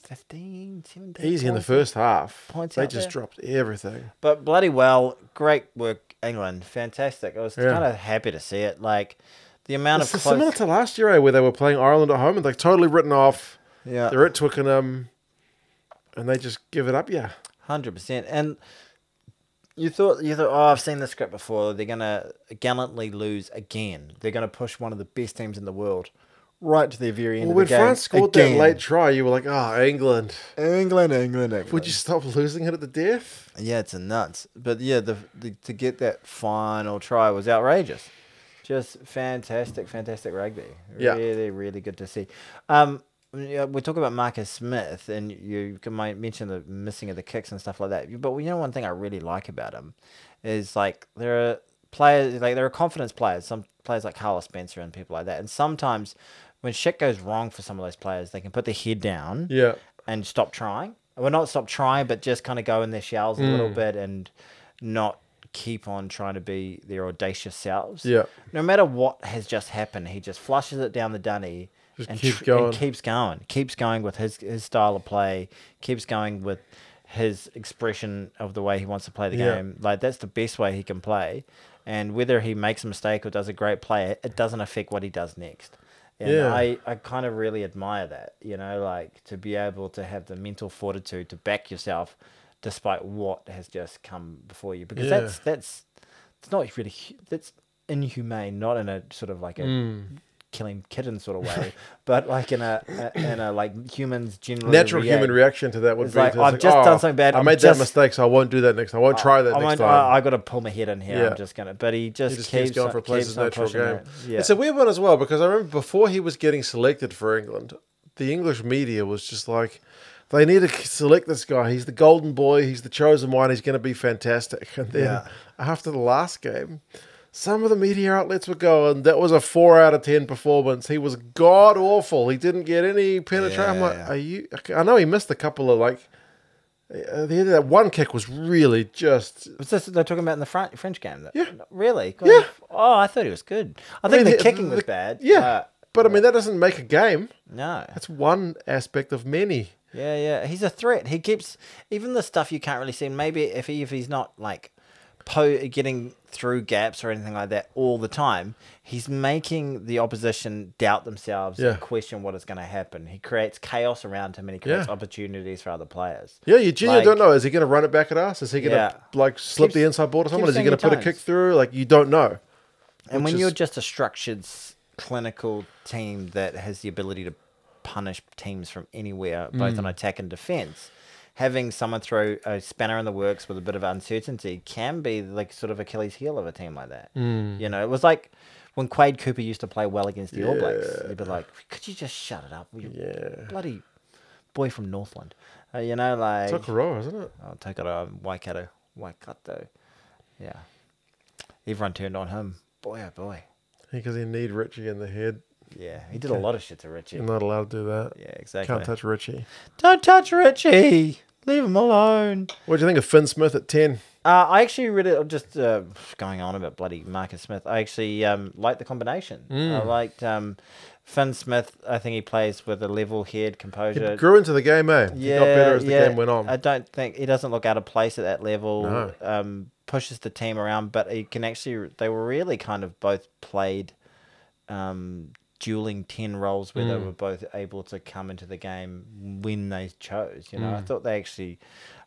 15, 17 easy in the first half. They just dropped everything. But bloody well, great work, England. Fantastic. I was kind of happy to see it. Like the amount of similar to last year, where they were playing Ireland at home and they're totally written off. Yeah. They're at Twickenham and they just give it up, 100%. And you thought, I've seen this script before. They're going to gallantly lose again. They're going to push one of the best teams in the world right to the very end of the game. When France scored that late try, you were like, England. England. Would you stop losing it at the death? Yeah, it's a nuts. But yeah, to get that final try was outrageous. Just fantastic rugby. Really, really good to see. We talk about Marcus Smith, and you might mention the missing of the kicks and stuff like that. But one thing I really like about him is like there are players, like there are confidence players. Some players like Carlos Spencer and people like that. And sometimes when shit goes wrong for some of those players, they can put their head down, and stop trying. Well, not stop trying, but just kind of go in their shells a little bit and not keep on trying to be their audacious selves. Yeah. No matter what has just happened, he just flushes it down the dunny and keeps going. Keeps going with his style of play, keeps going with his expression of the way he wants to play the game. Like, that's the best way he can play. And whether he makes a mistake or does a great play, it doesn't affect what he does next. And I kind of really admire that, you know, like to be able to have the mental fortitude to back yourself despite what has just come before you. Because that's not really, that's inhumane, not in a sort of like a killing kitten sort of way, but like in a like humans generally natural human reaction to that would be like, I've just done something bad. I made that mistake, so I won't do that next time. I won't try that next time. I got to pull my head in here. I'm just gonna. But he just keeps going for a place his natural game. Yeah. It's a weird one as well, because I remember before he was getting selected for England, the English media was just like, they need to select this guy. He's the golden boy. He's the chosen one. He's going to be fantastic. And then after the last game, some of the media outlets were going, that was a 4 out of 10 performance. He was god awful. He didn't get any penetration. I'm like, are you? I know he missed a couple of like. That one kick was really just. Was this they're talking about in the French game? Yeah. Really? Yeah. Oh, I thought he was good. I think the kicking was bad. Yeah. But I mean, that doesn't make a game. No. That's one aspect of many. Yeah. He's a threat. He keeps even the stuff you can't really see. Maybe if he's not like getting through gaps or anything like that all the time, he's making the opposition doubt themselves and question what is going to happen. He creates chaos around him and he creates opportunities for other players. Yeah, you genuinely don't know. Is he going to run it back at us? Is he going to like slip the inside ball to someone? Is he going to put a kick through? Like, you don't know. And when you're just a structured, clinical team that has the ability to punish teams from anywhere, both on attack and defense, having someone throw a spanner in the works with a bit of uncertainty can be like sort of Achilles heel of a team like that. You know, it was like when Quade Cooper used to play well against the All Blacks. They'd be like, could you just shut it up? You bloody boy from Northland. You know, like... Tokoroa, isn't it? Oh, Tokoroa, Waikato. Yeah. Everyone turned on him. Boy, oh boy. Because he need Richie in the head. Yeah, he did a lot of shit to Richie. You're not allowed to do that. Yeah, exactly. Can't touch Richie. Don't touch Richie. Leave him alone. What do you think of Finn Smith at 10? I actually really, just going on about bloody Marcus Smith, I actually liked the combination. I liked Finn Smith. I think he plays with a level head, composure. He grew into the game, eh? He got better as the game went on. I don't think, he doesn't look out of place at that level. No. Pushes the team around, but he can actually, they were really kind of both played dueling 10 roles where they were both able to come into the game when they chose. You know, I thought they actually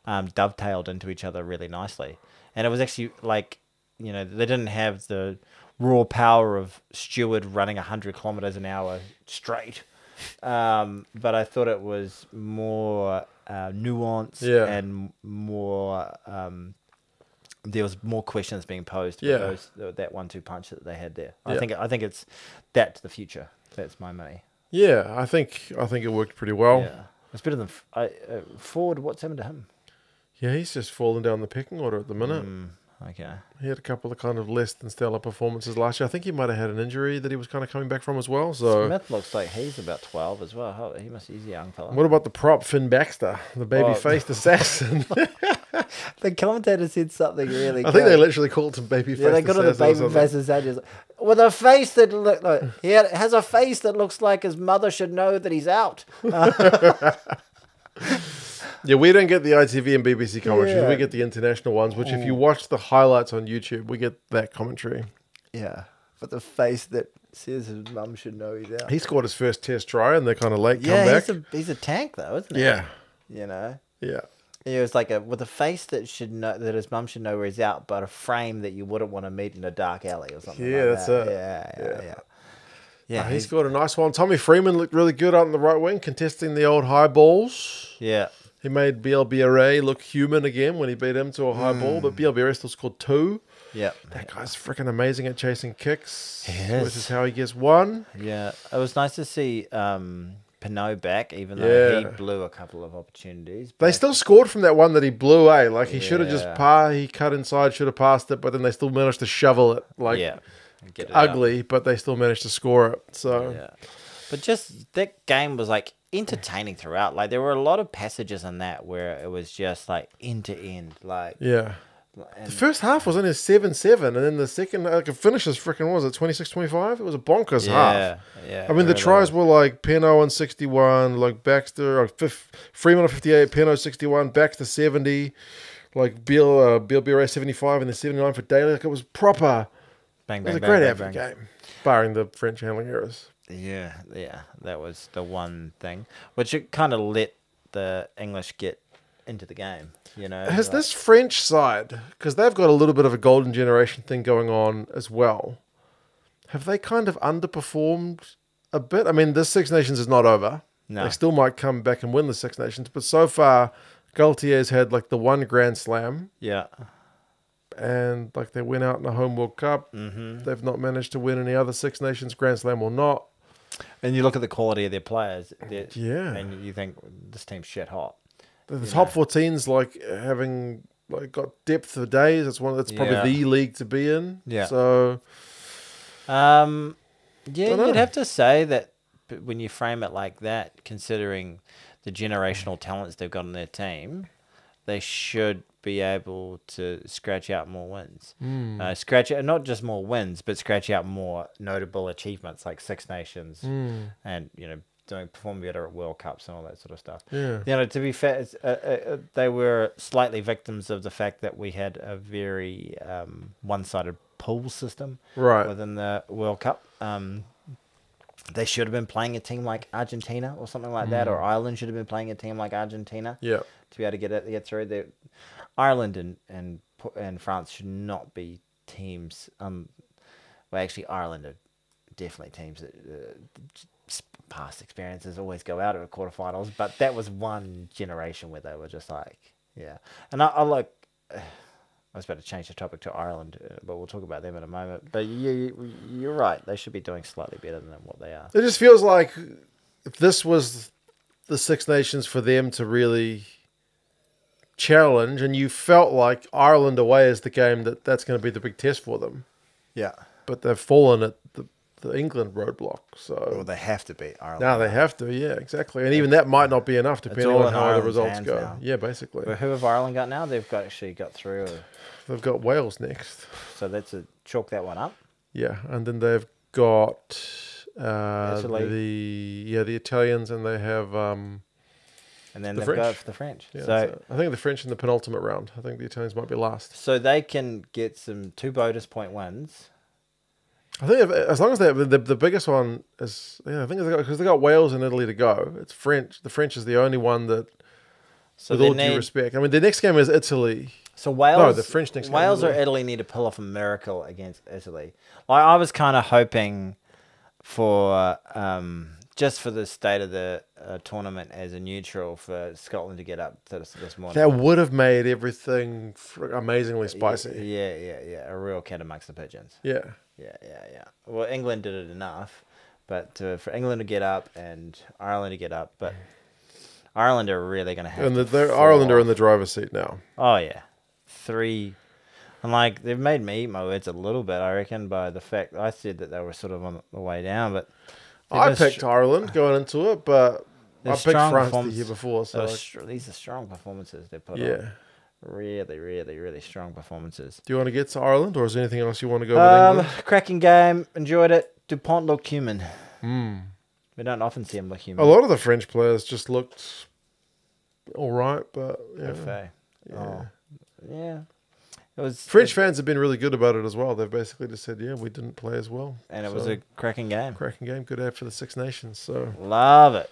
dovetailed into each other really nicely, and it was actually like, you know, they didn't have the raw power of Stewart running 100 kilometers an hour straight, but I thought it was more nuanced and more. There was more questions being posed with that 1-2 punch that they had there. I think it's that's the future. That's my money. Yeah, I think it worked pretty well. Yeah, it's better than Ford. What's happened to him? Yeah, he's just fallen down the pecking order at the minute. Okay. He had a couple of kind of less than stellar performances last year. I think he might have had an injury that he was kind of coming back from as well. So Smith looks like he's about 12 as well. He's a young fella. What about the prop Finn Baxter, the baby-faced assassin? The commentator said something really good. I think they literally called him baby-faced assassin. Yeah, they got him the baby-faced assassin. With a face that look like he has a face that looks like his mother should know that he's out. Yeah, we don't get the ITV and BBC commentaries. We get the international ones, which if you watch the highlights on YouTube, we get that commentary. Yeah, but the face that says his mum should know he's out. He scored his first test try in the kind of late comeback. He's a tank though, isn't he? Yeah. You know? Yeah. It was like with a face that should know that his mum should know where he's out, but a frame that you wouldn't want to meet in a dark alley or something. Yeah, like that. It. Yeah. He scored a nice one. Tommy Freeman looked really good out on the right wing, contesting the old high balls. Yeah. He made BLBRA look human again when he beat him to a high ball, but BLBRA still scored 2. Yeah. That guy's freaking amazing at chasing kicks. This is how he gets 1. Yeah. It was nice to see Pinot back, even though he blew a couple of opportunities. They still scored from that one that he blew, eh? Like, he should have just he cut inside, should have passed it, but then they still managed to shovel it. Like, get it ugly, but they still managed to score it. So, but just that game was like entertaining throughout. Like there were a lot of passages in that where it was just like end to end. Like Yeah. and The first half was only 7-7, and then the second, like, it finishes freaking, what was it, 26-25? It was a bonkers half. Yeah. I mean, the really tries was. were like Peno on 61, like Baxter, like Freeman on 58, Peno 61, Baxter 70, like Beal BRA 75, and then 79 for Daly. Like, it was proper. Bang, It was bang, a great bang, average bang. game, barring the French handling errors. Yeah, that was the one thing, which it kind of let the English get into the game. You know, Has like- this French side, because they've got a little bit of a golden generation thing going on as well, have they kind of underperformed a bit? I mean, this Six Nations is not over. No. They still might come back and win the Six Nations, but so far, Galtier's had like the one Grand Slam, Yeah, and like they went out in a home World Cup. mm-hmm. They've not managed to win any other Six Nations, Grand Slam or not. And you look at the quality of their players, Yeah. and you think this team's shit hot. The top 14's like having like got depth for days. That's probably Yeah. the league to be in. Yeah. So Yeah, Dunno. you'd have to say that when you frame it like that, considering the generational talents they've got on their team, they should be able to scratch out more wins. Scratch out not just more wins, but scratch out more notable achievements like Six Nations and performing better at World Cups and all that sort of stuff. yeah. You know, to be fair, they were slightly victims of the fact that we had a very one-sided pool system Right. within the World Cup. They should have been playing a team like Argentina or something like that, or Ireland should have been playing a team like Argentina Yeah. to be able to get through. Ireland and France should not be teams. Well, actually, Ireland are definitely teams that past experiences always go out of the quarterfinals. But that was one generation where they were just like, yeah. And I like. I was about to change the topic to Ireland, but we'll talk about them in a moment. But you're right; they should be doing slightly better than what they are. It just feels like if this was the Six Nations for them to really challenge, and you felt like Ireland away is the game that's going to be the big test for them. Yeah. But they've fallen at the England roadblock. So Well, they have to beat Ireland. now they have to, yeah, exactly. And even that might not be enough depending all on in how the Ireland's results hands go. now. Yeah, basically. But who have Ireland got now? They've actually got through. They've got Wales next. So that's chalk that one up. Yeah, and then they've got Italy. the Italians, and they have And then The they've got French. the French. yeah, So I think the French in the penultimate round. I think the Italians might be last. so they can get some 2 bonus point wins. I think as long as the biggest one is, I think because they got Wales and Italy to go. It's French. The French is the only one that, So with they all due respect, I mean, the next game is Italy. So Wales, No, the French next game Wales is or Italy. Italy need to pull off a miracle against Italy. Like I was kind of hoping for just for the state of the tournament as a neutral for Scotland to get up to this morning. That would have made everything amazingly spicy. Yeah. A real cat amongst the pigeons. Yeah. Yeah. Well, England did it enough, but for England to get up and Ireland to get up, but Ireland are really going to have. And to Ireland are fall in the driver's seat now. Oh yeah, 3. And like they've made me eat my words a little bit, I reckon, by the fact I said that they were sort of on the way down. But I picked Ireland going into it, but I picked strong France the performance. year before. So these are strong performances they put on. yeah. Really strong performances. Do you want to get to Ireland, or is there anything else you want to go with England? Cracking game, enjoyed it. Dupont looked human. Mm. We don't often see him look human. A lot of the French players just looked all right, but yeah. Buffet. Yeah. Oh, yeah. It was French fans have been really good about it as well. They've basically just said, yeah, we didn't play as well. and it was So, a cracking game. cracking game. Good ad for the Six Nations. So Love it.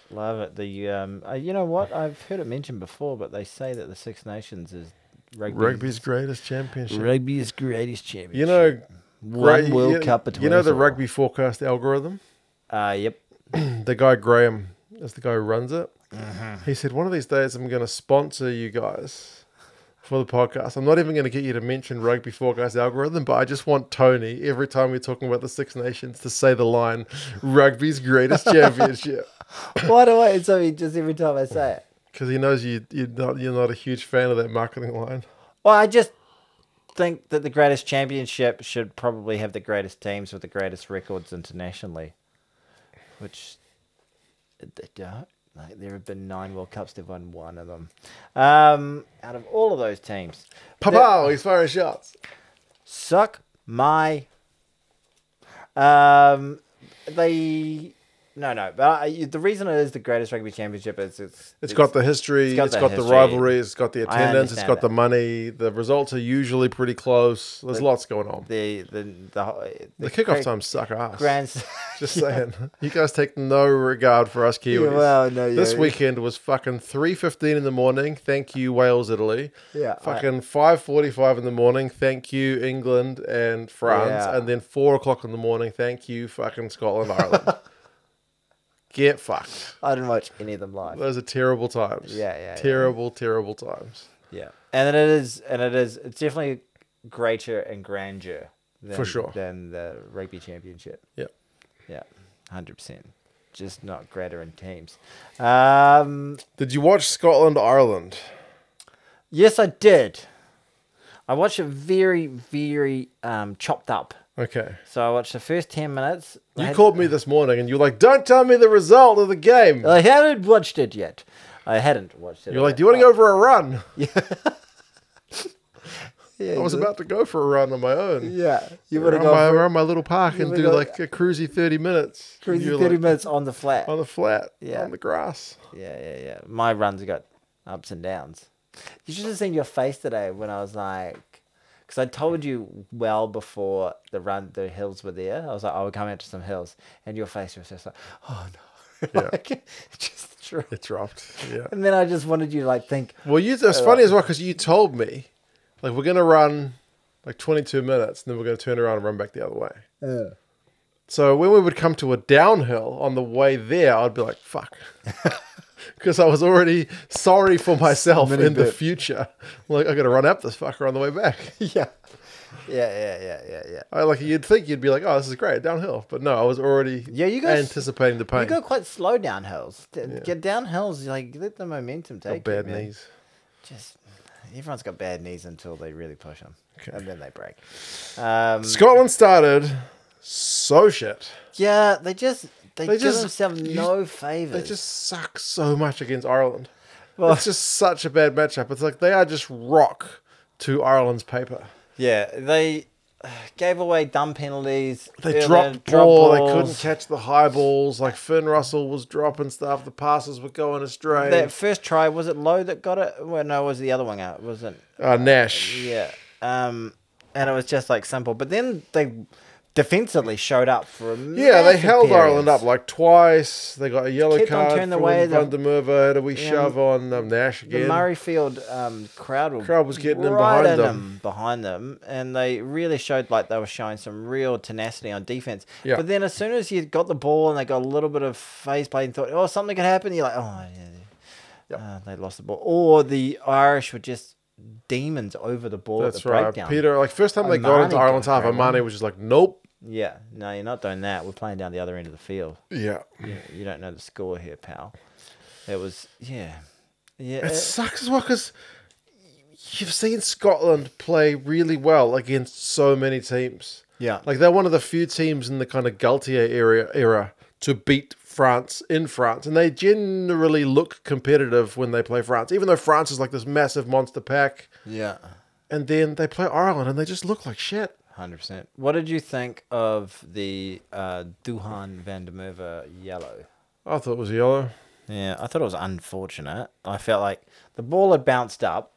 The you know what? I've heard it mentioned before, but they say that the Six Nations is rugby's greatest championship. Rugby's greatest championship. You know, one World Cup between you know us the all. rugby forecast algorithm? Yep. The guy Graham is the guy who runs it. Mm-hmm. He said, one of these days I'm going to sponsor you guys for the podcast. I'm not even going to get you to mention rugby forecast algorithm, but I just want Tony, every time we're talking about the Six Nations, to say the line, rugby's greatest championship. Why do I? So he just every time I say it. Because he knows you're not a huge fan of that marketing line. Well, I just think that the greatest championship should probably have the greatest teams with the greatest records internationally, which they don't. Like, there have been 9 World Cups. They've won 1 of them. Out of all of those teams, Papa, he's firing shots. suck my. They. No, but the reason it is the greatest rugby championship is It's got the history, it's got the rivalry, it's got the attendance, it's got that. the money. The results are usually pretty close. There's lots going on. The kickoff times suck ass. Grand. Just saying. You guys take no regard for us Kiwis. Yeah, well, no, this weekend was fucking 3:15 in the morning. Thank you, Wales, Italy. Yeah. Fucking 5:45 in the morning. Thank you, England and France. Yeah. And then 4 o'clock in the morning. Thank you, fucking Scotland, Ireland. Get fucked. I didn't watch any of them live. Those are terrible times. Yeah. Terrible times. Yeah, and it's definitely greater and grandeur For sure. than the rugby championship. Yeah. Yeah, 100%. Just not greater in teams. Did you watch Scotland, Ireland? Yes, I did. I watched it very, very chopped up. Okay. So I watched the first 10 minutes. You called me this morning and you were like, don't tell me the result of the game. I hadn't watched it yet. I hadn't watched it. You're like, do you want to go for a run? Yeah. I was about to go for a run on my own. Yeah. You would have around my little park and do like a cruisy 30 minutes. Cruisy 30 minutes on the flat. On the flat. Yeah. On the grass. Yeah. My runs got ups and downs. You should have seen your face today when I was like, because I told you well before the hills were there. I was like, we're coming out to some hills. And your face was just like, oh no. Yeah. Like, it just dropped. It dropped. Yeah. And then I just wanted you to like think. Well, it's funny as well because you told me, like, we're going to run like 22 minutes and then we're going to turn around and run back the other way. So when we would come to a downhill on the way there, I'd be like, fuck. Because I was already sorry for myself in the future. Like, I got to run up this fucker on the way back. Yeah. You'd think you'd be like, oh, this is great, downhill. But no, I was already anticipating the pain. You go quite slow down hills. Get down hills, like, let the momentum take got you, bad man. knees. Everyone's got bad knees until they really push them. Okay. And then they break. Scotland started so shit. Yeah, they do themselves no favours. They just suck so much against Ireland. Well, it's just such a bad matchup. It's like they are just rock to Ireland's paper. Yeah, they gave away dumb penalties. They dropped ball. They couldn't catch the high balls. Like Finn Russell was dropping stuff. The passes were going astray. That first try, was it Lowe that got it? Well, no, it was the other one out. It wasn't. Nash. Yeah. And it was just like simple. But then they defensively showed up for a they held Ireland up like twice. They got a yellow card from Van der Merwe. Had a wee shove on Nash again. The Murrayfield crowd was getting behind them, and they really showed like they were showing some real tenacity on defense. Yeah. But then as soon as you got the ball and they got a little bit of phase play and thought, oh, something could happen, you're like, oh yeah. They lost the ball. Or the Irish were just demons over the ball. That's at the right. breakdown. Peter, like first time they got into Ireland's half, Amane was just like, nope. Yeah, no, you're not doing that. We're playing down the other end of the field. Yeah. You don't know the score here, pal. It was, yeah. It sucks as well because you've seen Scotland play really well against so many teams. Yeah. Like they're one of the few teams in the kind of Galtier era to beat France in France. And they generally look competitive when they play France, even though France is like this massive monster pack. Yeah. And then they play Ireland and they just look like shit. 100%. What did you think of the Duhan Van der Merwe yellow? I thought it was yellow. Yeah, I thought it was unfortunate. I felt like the ball had bounced up.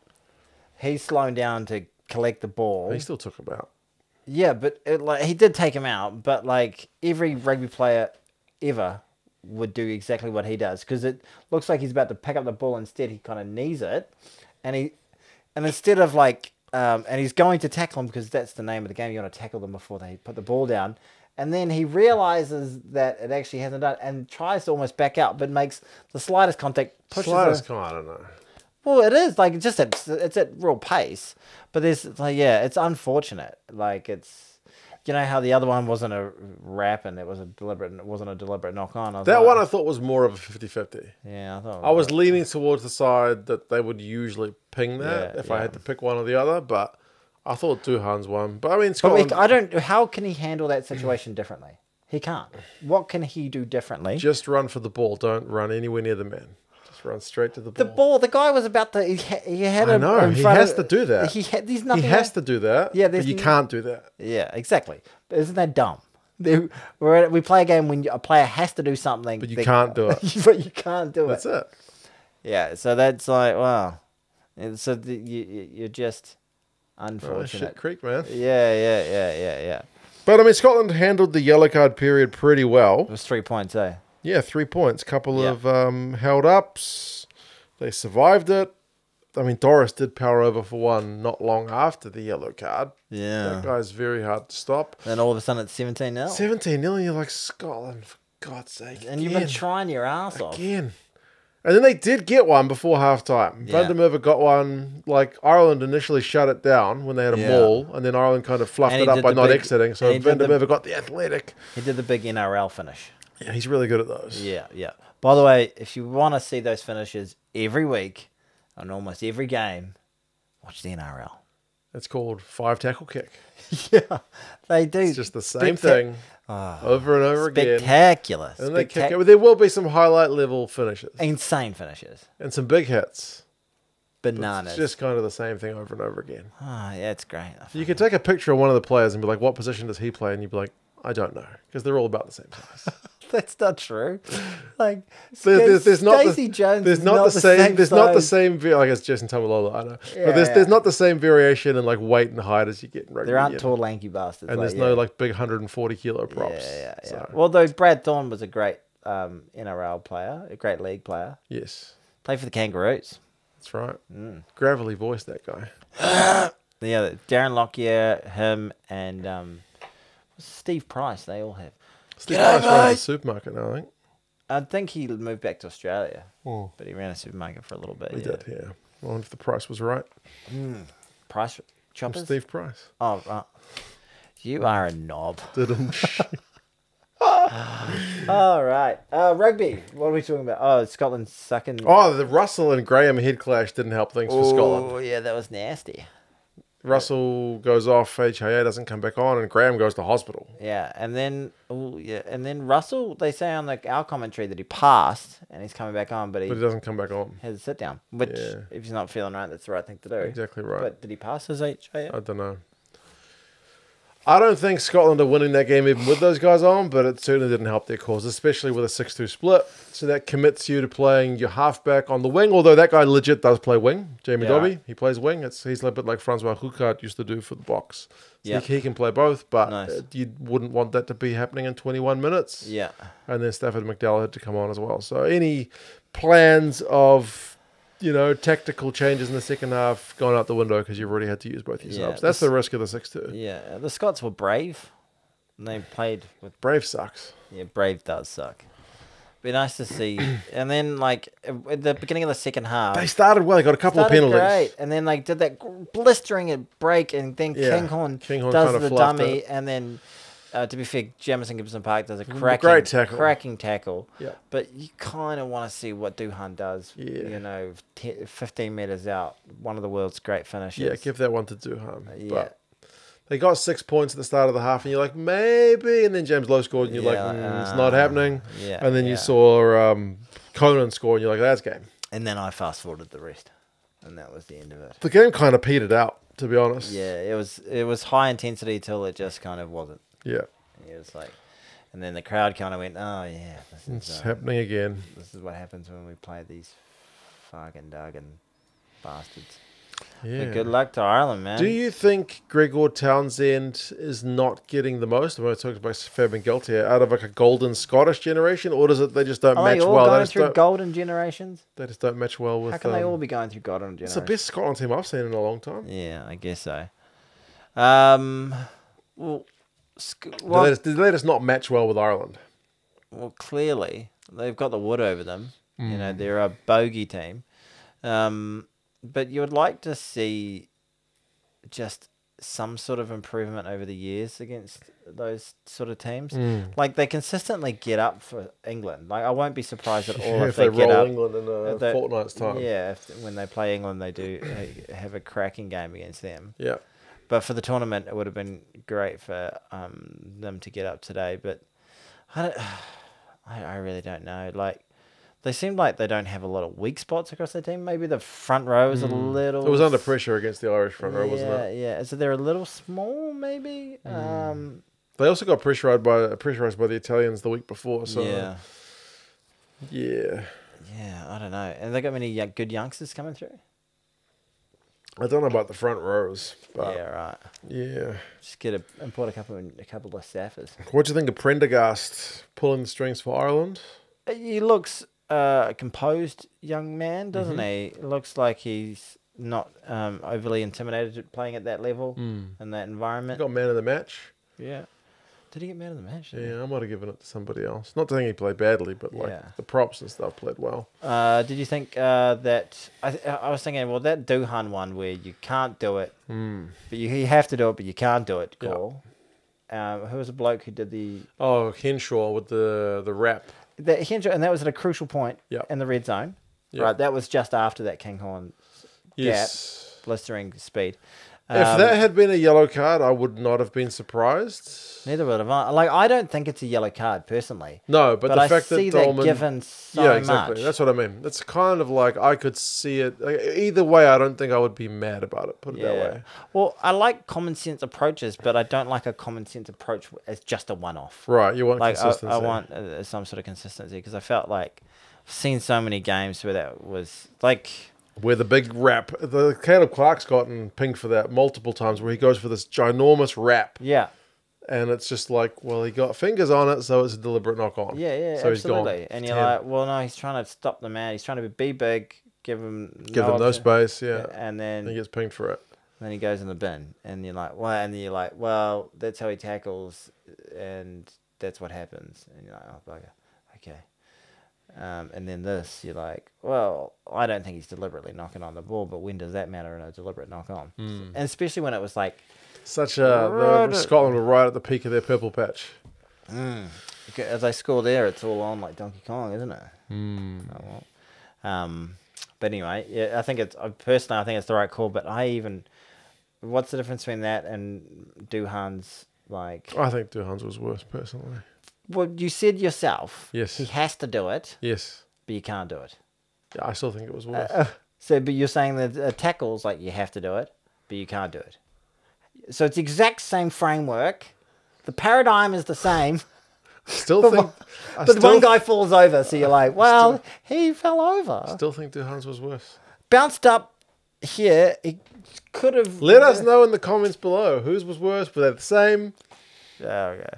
He's slowing down to collect the ball. He still took him out. Yeah, but he did take him out. But like every rugby player ever would do exactly what he does, because it looks like he's about to pick up the ball. Instead, he kind of knees it, and instead of like. And he's going to tackle him because that's the name of the game. You want to tackle them before they put the ball down. And then he realizes that it actually hasn't done and tries to almost back out, but makes the slightest contact. I don't know. Well, it is. Like, it's at real pace. But there's, like, yeah, it's unfortunate. Like, it's... You know how the other one wasn't a wrap and it wasn't a deliberate knock on. That one I thought was more of a 50-50. Yeah, I was leaning towards the side that they would usually ping that if I had to pick one or the other, but I thought Duhan's one. But I mean, Scotland... How can he handle that situation differently? He can't. What can he do differently? Just run for the ball. Don't run anywhere near the man. Just run straight to the ball. The guy was about to. He had I him know. in He front has of- to do that. There's nothing. He has to do that. Yeah, but you can't do that. Yeah, exactly. But isn't that dumb? We play a game when a player has to do something, But you can't do it. But you can't do That's it. Yeah, so that's like, wow. And so you're just Oh, unfortunate. shit creek, man. Yeah. But, I mean, Scotland handled the yellow card period pretty well. It was 3 points, eh? Yeah, 3 points. Couple of held ups. They survived it. I mean, Doris did power over for one not long after the yellow card. Yeah. That guy's very hard to stop. Then all of a sudden it's 17-0. 17-0, you're like, Scotland, for God's sake. And you've been trying your ass off. Again. And then they did get one before half-time. Yeah. Van der Merwe got one. Like, Ireland initially shut it down when they had a maul, and then Ireland kind of fluffed And he it up did by the not big- exiting. So and he Van der did Merwe got the athletic. He did the big NRL finish. Yeah, he's really good at those. Yeah. By the way, if you want to see those finishes every week on almost every game, watch the NRL. It's called 5-tackle kick. Yeah, they do. It's just the same thing over and over again. Spectacular. And they kick it. There will be some highlight level finishes Insane finishes. and some big hits. Bananas. It's just kind of the same thing over and over again. Yeah, it's great. You could take a picture of one of the players and be like, what position does he play? And you'd be like, I don't know. Because they're all about the same size. That's not true. Like There's not Stacey Jones. There's is not the same. There's not the size. same. I guess Jason Tamalolo. I know, Yeah, but there's not the same variation in like weight and height as you get in rugby. There aren't union. tall, lanky bastards. and there's no like big 140 kilo props. Yeah. So, Well, though Brad Thorne was a great NRL player, a great league player. yes, Played for the Kangaroos. that's right. Gravelly voice, that guy. Yeah, Darren Lockyer, him, and Steve Price. They all have. Steve Price runs a supermarket now, I think. I think he moved back to Australia, Oh, but he ran a supermarket for a little bit. he did. Yeah. I wonder if the price was right. Price From choppers. Steve Price. Oh, right. You are a knob. Didn't. All right. Rugby. What are we talking about? Oh, Scotland's second. Oh, the Russell and Graham head clash didn't help things for Scotland. Oh, yeah, that was nasty. Russell goes off, HIA doesn't come back on, and Graham goes to hospital. Yeah, and then Russell, they say on our commentary that he passed and he's coming back on, but But he doesn't come back on. has a sit down, which Yeah. if he's not feeling right, that's the right thing to do. Exactly right. But did he pass his HIA? I don't know. I don't think Scotland are winning that game even with those guys on, but it certainly didn't help their cause, especially with a 6-2 split. So that commits you to playing your halfback on the wing, although that guy legit does play wing. Jamie Yeah. Dobby, he plays wing. He's a little bit like Francois Roucart used to do for the Box. So Yeah. he can play both, but Nice. you wouldn't want that to be happening in 21 minutes. Yeah. And then Stafford McDowell had to come on as well. So any plans of, tactical changes in the second half going out the window because you've already had to use both your Yeah, subs. That's the risk of the 6-2. Yeah. The Scots were brave. And they played with. Brave sucks. Yeah, brave does suck. Be nice to see. And then, like, at the beginning of the second half. They started well. They got a couple of started penalties. great, and then like did that blistering break, and then Yeah, Kinghorn Kinghorn does kinda the fluffed dummy, it. and then to be fair, Jamison Gibson Park does a Great tackle. cracking tackle. Yeah. But you kind of want to see what Duhan does. Yeah. 15 meters out, one of the world's great finishes. Yeah, give that one to Duhan. Yeah. But they got 6 points at the start of the half, and you're like, maybe. And then James Lowe scored, and you're like, it's not happening. yeah, And then yeah. you saw Conan score, and you're like, that's game. And then I fast forwarded the rest, and that was the end of it. The game kind of petered out, to be honest. Yeah, it was high intensity till it just kind of wasn't. Yeah. It was like, and then the crowd kind of went, "Oh yeah, It's happening again. this is what happens when we play these fucking Duggan bastards." Yeah. But good luck to Ireland, man. Do you think Gregor Townsend is not getting the most? I'm going to talk about Fabian Geltier out of like a golden Scottish generation, or does it they just don't Are match they all well? going through golden generations? They just don't match well with. How can they all be going through golden It's generations? the best Scotland team I've seen in a long time. Yeah, I guess so. Well, Did they just not match well with Ireland? well, clearly they've got the wood over them. You know, they're a bogey team. But you would like to see just some sort of improvement over the years against those sort of teams. Like they consistently get up for England. Like I won't be surprised at all Yeah, if they get roll up. England in a they- fortnight's time. Yeah, when they play England, they do have a cracking game against them. Yeah. But for the tournament, it would have been great for them to get up today. But I really don't know. Like, they seem like they don't have a lot of weak spots across the team. Maybe the front row is a little... It was under pressure against the Irish front row, wasn't it? Yeah. So they're a little small, maybe. They also got pressurized by the Italians the week before. So yeah. I don't know. And they got many good youngsters coming through. I don't know about the front rows, but Yeah, right. yeah. Just import a couple of staffers. What do you think of Prendergast pulling the strings for Ireland? He looks a composed young man, doesn't he? Looks like he's not overly intimidated playing at that level in that environment. Got man of the match. Yeah. Did he get man of the match? Yeah, I might have given it to somebody else. Not saying he played badly, but the props and stuff played well. Did you think that... I was thinking, well, that Duhan one where you can't do it, but you have to do it, but you can't do it, call. Who was the bloke who did the... Oh, Henshaw with the rap. Henshaw, and that was at a crucial point in the red zone. Yep. Right, that was just after that Kinghorn gap, blistering speed. If that had been a yellow card, I would not have been surprised. Neither would have I. Like, I don't think it's a yellow card, personally. No, but the fact that Dolman... given so much. That's what I mean. It's kind of like I could see it. Like, either way, I don't think I would be mad about it, put it that way. Well, I like common sense approaches, but I don't like a common sense approach as just a one-off. Right, you want consistency. I want some sort of consistency, because I felt like I've seen so many games where that was like... Where the big rap, the Caleb Clark's gotten pinged for that multiple times, where he goes for this ginormous rap. Yeah. And it's just like, well, he got fingers on it, so it's a deliberate knock on. Yeah, so absolutely. He's gone. And you're like, well, no, he's trying to stop the man. He's trying to be big, give him no space, and then he gets pinged for it. Then he goes in the bin, and you're like, well, and then you're like, well, that's how he tackles, and that's what happens. And you're like, oh, bugger, okay. And then this, you're like, well, I don't think he's deliberately knocking on the ball, but when does that matter in a deliberate knock on? And especially when it was like... Scotland were right at the peak of their purple patch. As I score there, it's all on like Donkey Kong, isn't it? Oh, well. But anyway, yeah, I think it's... Personally, I think it's the right call, but what's the difference between that and Duhan's, like... I think Duhan's was worse, personally. Well, you said yourself. Yes. He has to do it. Yes. But you can't do it. Yeah, I still think it was worse. But you're saying that tackles, like, you have to do it, but you can't do it. So it's the exact same framework. The paradigm is the same. But one guy falls over, so you're like, well, he fell over. I still think Duhan's was worse. Bounced up here. He could have... Let us know in the comments below. Whose was worse? Were they the same? Yeah, okay.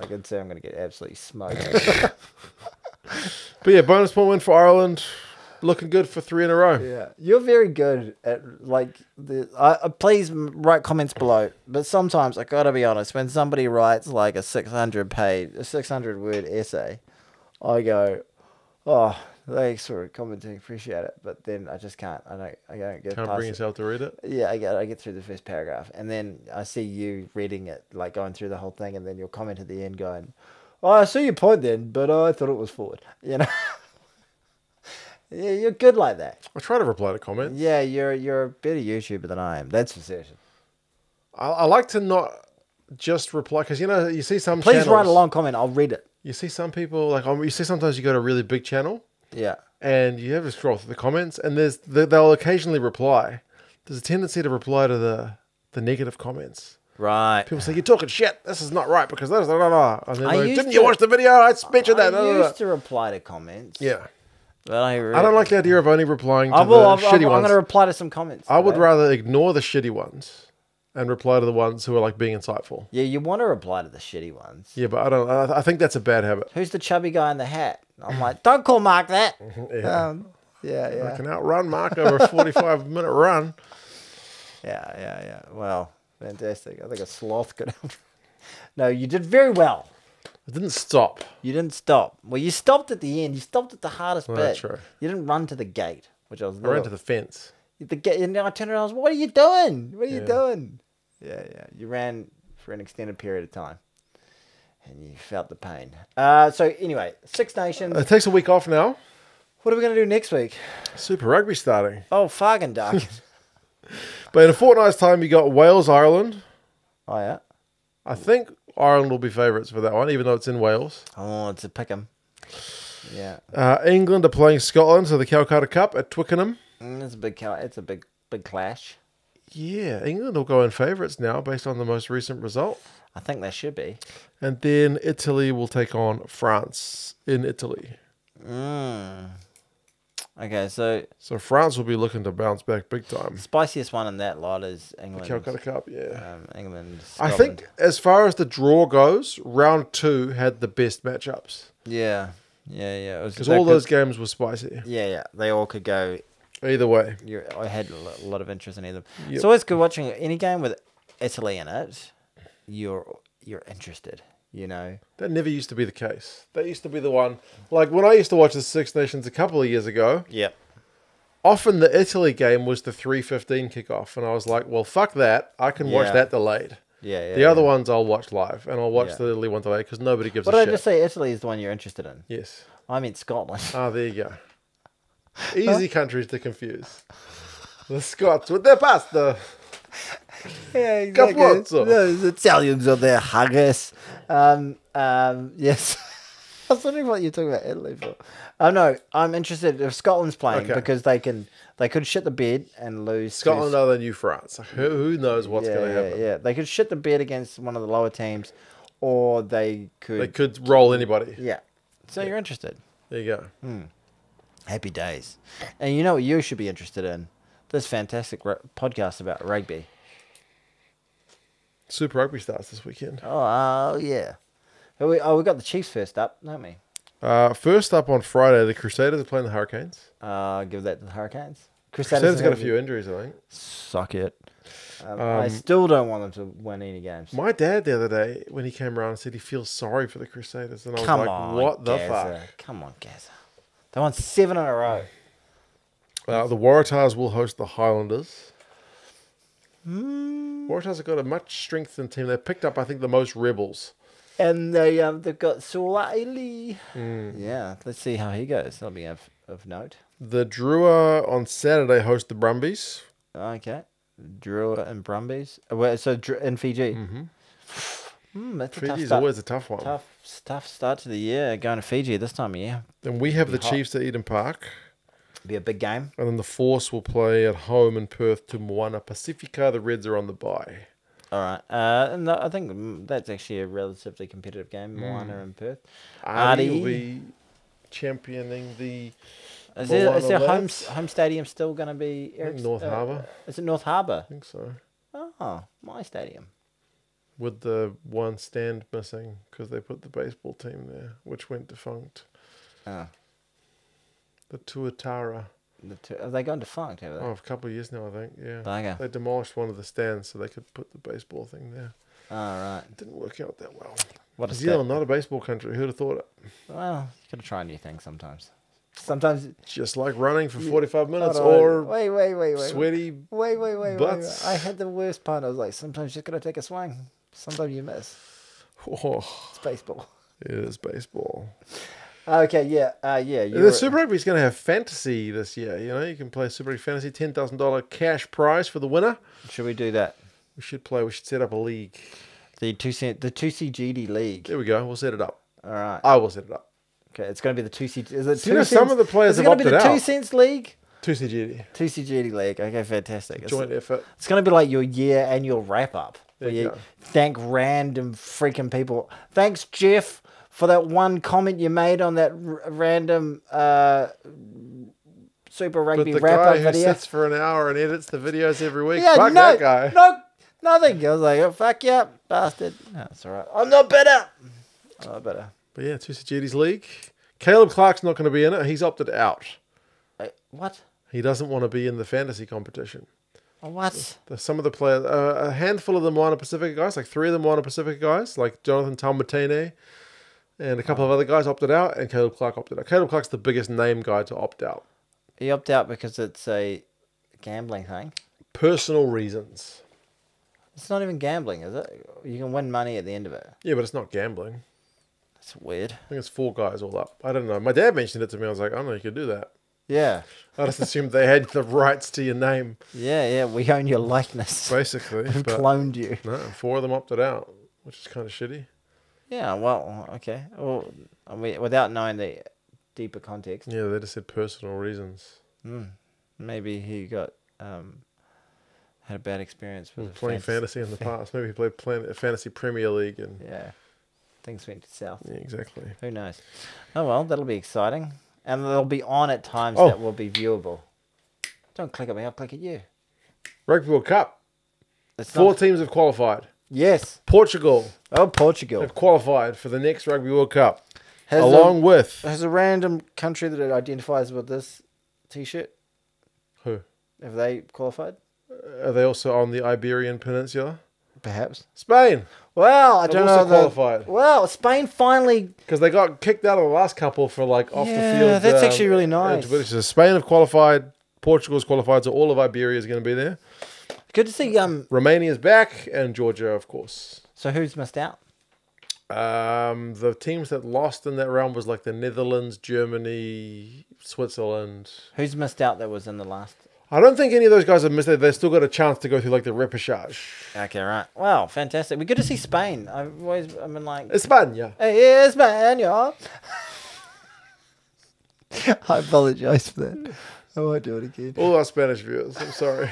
I can say I'm going to get absolutely smoked. But yeah, bonus point win for Ireland. Looking good for 3 in a row. Yeah, you're very good at like please write comments below. But sometimes I gotta be honest, when somebody writes like a 600 word essay, I go, oh, thanks for commenting, appreciate it. But then I just can't. I don't get. Can't bring yourself to read it. Yeah, I get through the first paragraph, and then I see you reading it, like going through the whole thing, and then you'll comment at the end going, oh, I see your point then, but I thought it was forward. You know. Yeah, you're good like that. I try to reply to comments. Yeah, you're a better YouTuber than I am. That's for certain. I like to not just reply, because you see some Please channels, write a long comment. I'll read it. You see some people, you see sometimes you go to a really big channel. Yeah. And you have to scroll through the comments, and they'll occasionally reply. There's a tendency to reply to the negative comments. Right. People say, you're talking shit. This is not right because this, And then like, didn't you watch the video? I mentioned that. I used to reply to comments. Yeah. But I don't like the idea of only replying to the shitty ones. I'm going to reply to some comments. I would rather ignore the shitty ones and reply to the ones who are like being insightful. Yeah, you want to reply to the shitty ones. Yeah, but I think that's a bad habit. Who's the chubby guy in the hat? I'm like, don't call Mark that. Yeah. I can outrun Mark over a 45-minute run. Yeah. Well, fantastic. I think a sloth could have... No, you did very well. I didn't stop. You didn't stop. Well, you stopped at the end. You stopped at the hardest bit. That's true. You didn't run to the gate, which I was... I ran to the fence. The gate, and I turned around, I was, what are you doing? What are you doing? Yeah. You ran for an extended period of time. And you felt the pain. So, anyway, Six Nations. It takes a week off now. What are we going to do next week? Super Rugby starting. Oh, fucking dark. But in a fortnight's time, you got Wales, Ireland. Oh, yeah? I think Ireland will be favourites for that one, even though it's in Wales. Oh, it's a pick 'em. Yeah. England are playing Scotland, so the Calcutta Cup at Twickenham. It's a big clash. Yeah, England will go in favourites now based on the most recent result. I think they should be. And then Italy will take on France in Italy. Okay, so France will be looking to bounce back big time. spiciest one in that lot is England. The Calcutta Cup, yeah. England. I Scotland. think as far as the draw goes, round 2 had the best matchups. Yeah. Because all those games were spicy. Yeah. They all could go. Either way. I had a lot of interest in either. Yep. It's always good watching any game with Italy in it. You're interested, you know. That never used to be the case. That used to be the one. Like when I used to watch the Six Nations a couple of years ago. Yep. Often the Italy game was the 3:15 kickoff, and I was like, "Well, fuck that! I can watch that delayed." Yeah. The other ones I'll watch live, and I'll watch the Italy one delayed because nobody gives a shit. What did I just say? Italy is the one you're interested in. Yes. I meant Scotland. There you go. Easy countries to confuse. The Scots with their pasta. Yeah, exactly. Capozzo. Those Italians are their haggis. Yes. I was wondering what you're talking about Italy for. Oh no, I'm interested if Scotland's playing because they could shit the bed and lose. Scotland are the new France. Like, who knows what's going to happen? Yeah, they could shit the bed against one of the lower teams, or they could roll anybody. Yeah. So you're interested. There you go. Happy days. And you know what you should be interested in? This fantastic podcast about rugby. Super Rugby starts this weekend. Oh yeah. We got the Chiefs first up, don't we? First up on Friday, the Crusaders are playing the Hurricanes. Give that to the Hurricanes. Crusaders got a few injuries, I think. Suck it. I still don't want them to win any games. My dad the other day, when he came around, said he feels sorry for the Crusaders. And I was Come like, on, what the Gazza. fuck? Come on, Gaza. They won 7 in a row. The Waratahs will host the Highlanders. Waratahs have got a much strengthened team. They picked up, I think, the most rebels. And they've got Suwaili. Yeah, let's see how he goes. That'll be of note. The Drua on Saturday host the Brumbies. Okay. Drua and Brumbies. In Fiji. That's Fiji's always a tough one. Tough start to the year going to Fiji this time of year. Then we have the Chiefs at Eden Park. Be a big game. And then the Force will play at home in Perth to Moana Pacifica. The Reds are on the bye. All right. And I think that's actually a relatively competitive game, Moana and Perth. Artie will be championing the... Is their home stadium still going to be... North Harbour. Is it North Harbour? I think so. Oh, my stadium. With the one stand missing because they put the baseball team there, which went defunct. Oh. The Tuatara. Have they gone defunct, have they? Oh, a couple of years now, I think, yeah. Bugger. They demolished one of the stands so they could put the baseball thing there. Oh, right. It didn't work out that well. New Zealand, not a baseball country. Who'd have thought it? Well, you got to try new things sometimes. Sometimes... Just like running for 45 minutes Wait. sweaty butts. I had the worst part. I was like, sometimes you just got to take a swing. Sometimes you miss. Oh, it's baseball. It is baseball. Okay, yeah. The Super Rugby is going to have fantasy this year. You know, you can play Super Rugby Fantasy, $10,000 cash prize for the winner. Should we do that? We should play. We should set up a league. The 2CGD league. There we go. We'll set it up. All right. I will set it up. Okay, it's going to be the 2C. Is it 2 cents? Some of the players have opted out. Is it going to be the 2 cents league? 2CGD. 2CGD league. Okay, fantastic. Joint effort. It's going to be like your year annual wrap up. There you go. Thank random freaking people. Thanks, Jeff, for that one comment you made on that random Super Rugby wrap-up video. The guy who sits for an hour and edits the videos every week. Yeah, fuck that guy. No, nothing. I was like, oh, fuck yeah, bastard. No, it's all right. I'm not better. But yeah, 2CGD's league. Caleb Clark's not going to be in it. He's opted out. What? He doesn't want to be in the fantasy competition. What? Some of the players, a handful of the Moana Pacifica guys, like 3 of the Moana Pacifica guys, like Jonathan Taumatene, and a couple of other guys opted out, and Caleb Clark opted out. Caleb Clark's the biggest name guy to opt out. He opted out because it's a gambling thing? Personal reasons. It's not even gambling, is it? You can win money at the end of it. Yeah, but it's not gambling. That's weird. I think it's 4 guys all up. I don't know. My dad mentioned it to me. I was like, I don't know, you could do that. Yeah. I just assumed they had the rights to your name. Yeah, we own your likeness. Basically. And cloned you. No, 4 of them opted out, which is kind of shitty. Yeah, well, okay. Well, I mean, without knowing the deeper context, Yeah, they just said personal reasons. maybe he got had a bad experience with Playing fantasy in the past. Maybe he played fantasy Premier League and yeah, things went south. yeah, exactly. Who knows? Oh well, that'll be exciting, and they'll be on at times Oh. that will be viewable. Don't click at me. I'll click at you. Rugby World Cup. It's 4 not... teams have qualified. Yes. Portugal Oh, Portugal have qualified for the next Rugby World Cup, has along with has a random country that it identifies with this T-shirt. who? Have they qualified? Are they also on the Iberian Peninsula? Perhaps. Spain. Well, I They've don't also know. qualified. Well, Spain finally. Because they got kicked out of the last couple for like off the Yeah, field. that's actually really nice. So Spain have qualified. Portugal's qualified, so all of Iberia is going to be there. Good to see. Romania's back, and Georgia, of course. So who's missed out? The teams that lost in that round was like the Netherlands, Germany, Switzerland. Who's missed out that was in the last? I don't think any of those guys have missed it. They've still got a chance to go through like the repechage. Okay, right. Wow, fantastic. We're good to see Spain. I've been like, España. hey, Spain, yeah. I apologize for that. I won't do it again. All our Spanish viewers, I'm sorry.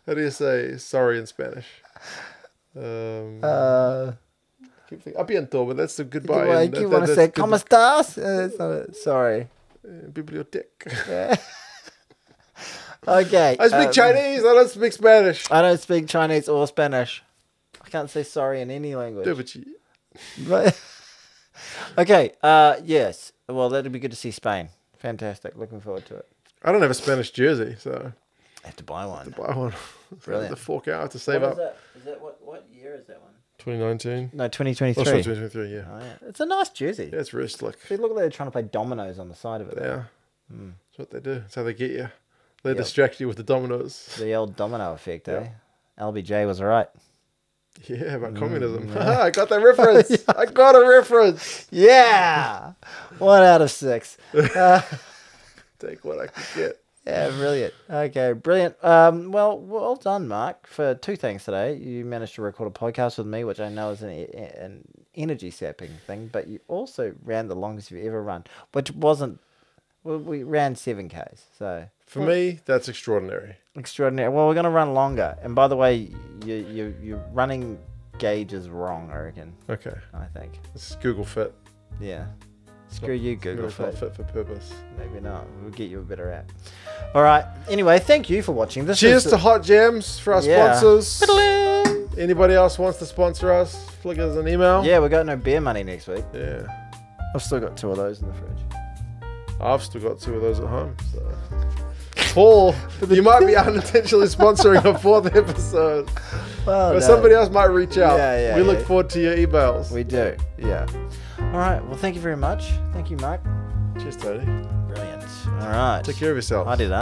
How do you say sorry in Spanish? Keep thinking, abiento, but that's the goodbye. You want to say, ¿Cómo estás? It's not it. Sorry. Biblioteca. Yeah. Okay. I speak Chinese, I don't speak Spanish. I don't speak Chinese or Spanish. I can't say sorry in any language. Right. Okay. Yes. Well, that'd be good to see Spain. Fantastic. Looking forward to it. I don't have a Spanish jersey, so I have to buy one. buy one. Brilliant. The fork out to save What up. is that what year is that one? 2019. No, 2023. Oh, sorry, 2023, yeah. Oh, yeah. It's a nice jersey. Yeah, it's really slick. See, look like they're trying to play dominoes on the side of it. Yeah. That's what they do. That's how they get you. They Yep. distract you with the dominoes. The old domino effect, Yep. eh? LBJ was right. Yeah, about communism. I got that reference. I got a reference. Yeah! 1 out of 6. Take what I can get. Yeah, brilliant. Okay, brilliant. Well done, Mark, for 2 things today. You managed to record a podcast with me, which I know is an energy sapping thing, but you also ran the longest you've ever run, which wasn't. Well, we ran 7Ks, so For me, that's extraordinary. extraordinary. Well, we're gonna run longer. And by the way, your running gauge is wrong. I reckon. Okay. I think. This is Google Fit. Yeah. Screw you, Google It's not Fit. fit for purpose. Maybe not. We'll get you a better app. All right. Anyway, thank you for watching. This Cheers is to Hot Jams for our Yeah. sponsors. Fiddling. Anybody else wants to sponsor us? Flick us an email. Yeah, we got no beer money next week. Yeah. I've still got 2 of those in the fridge. I've still got 2 of those at home. So. Paul, you might be unintentionally sponsoring a 4th episode. Well, But somebody else might reach out. Yeah, we look yeah. forward to your emails. We do. Yeah. All right. Well, thank you very much. Thank you, Mark. Cheers, Tony. Brilliant. All right. Take care of yourself. I did.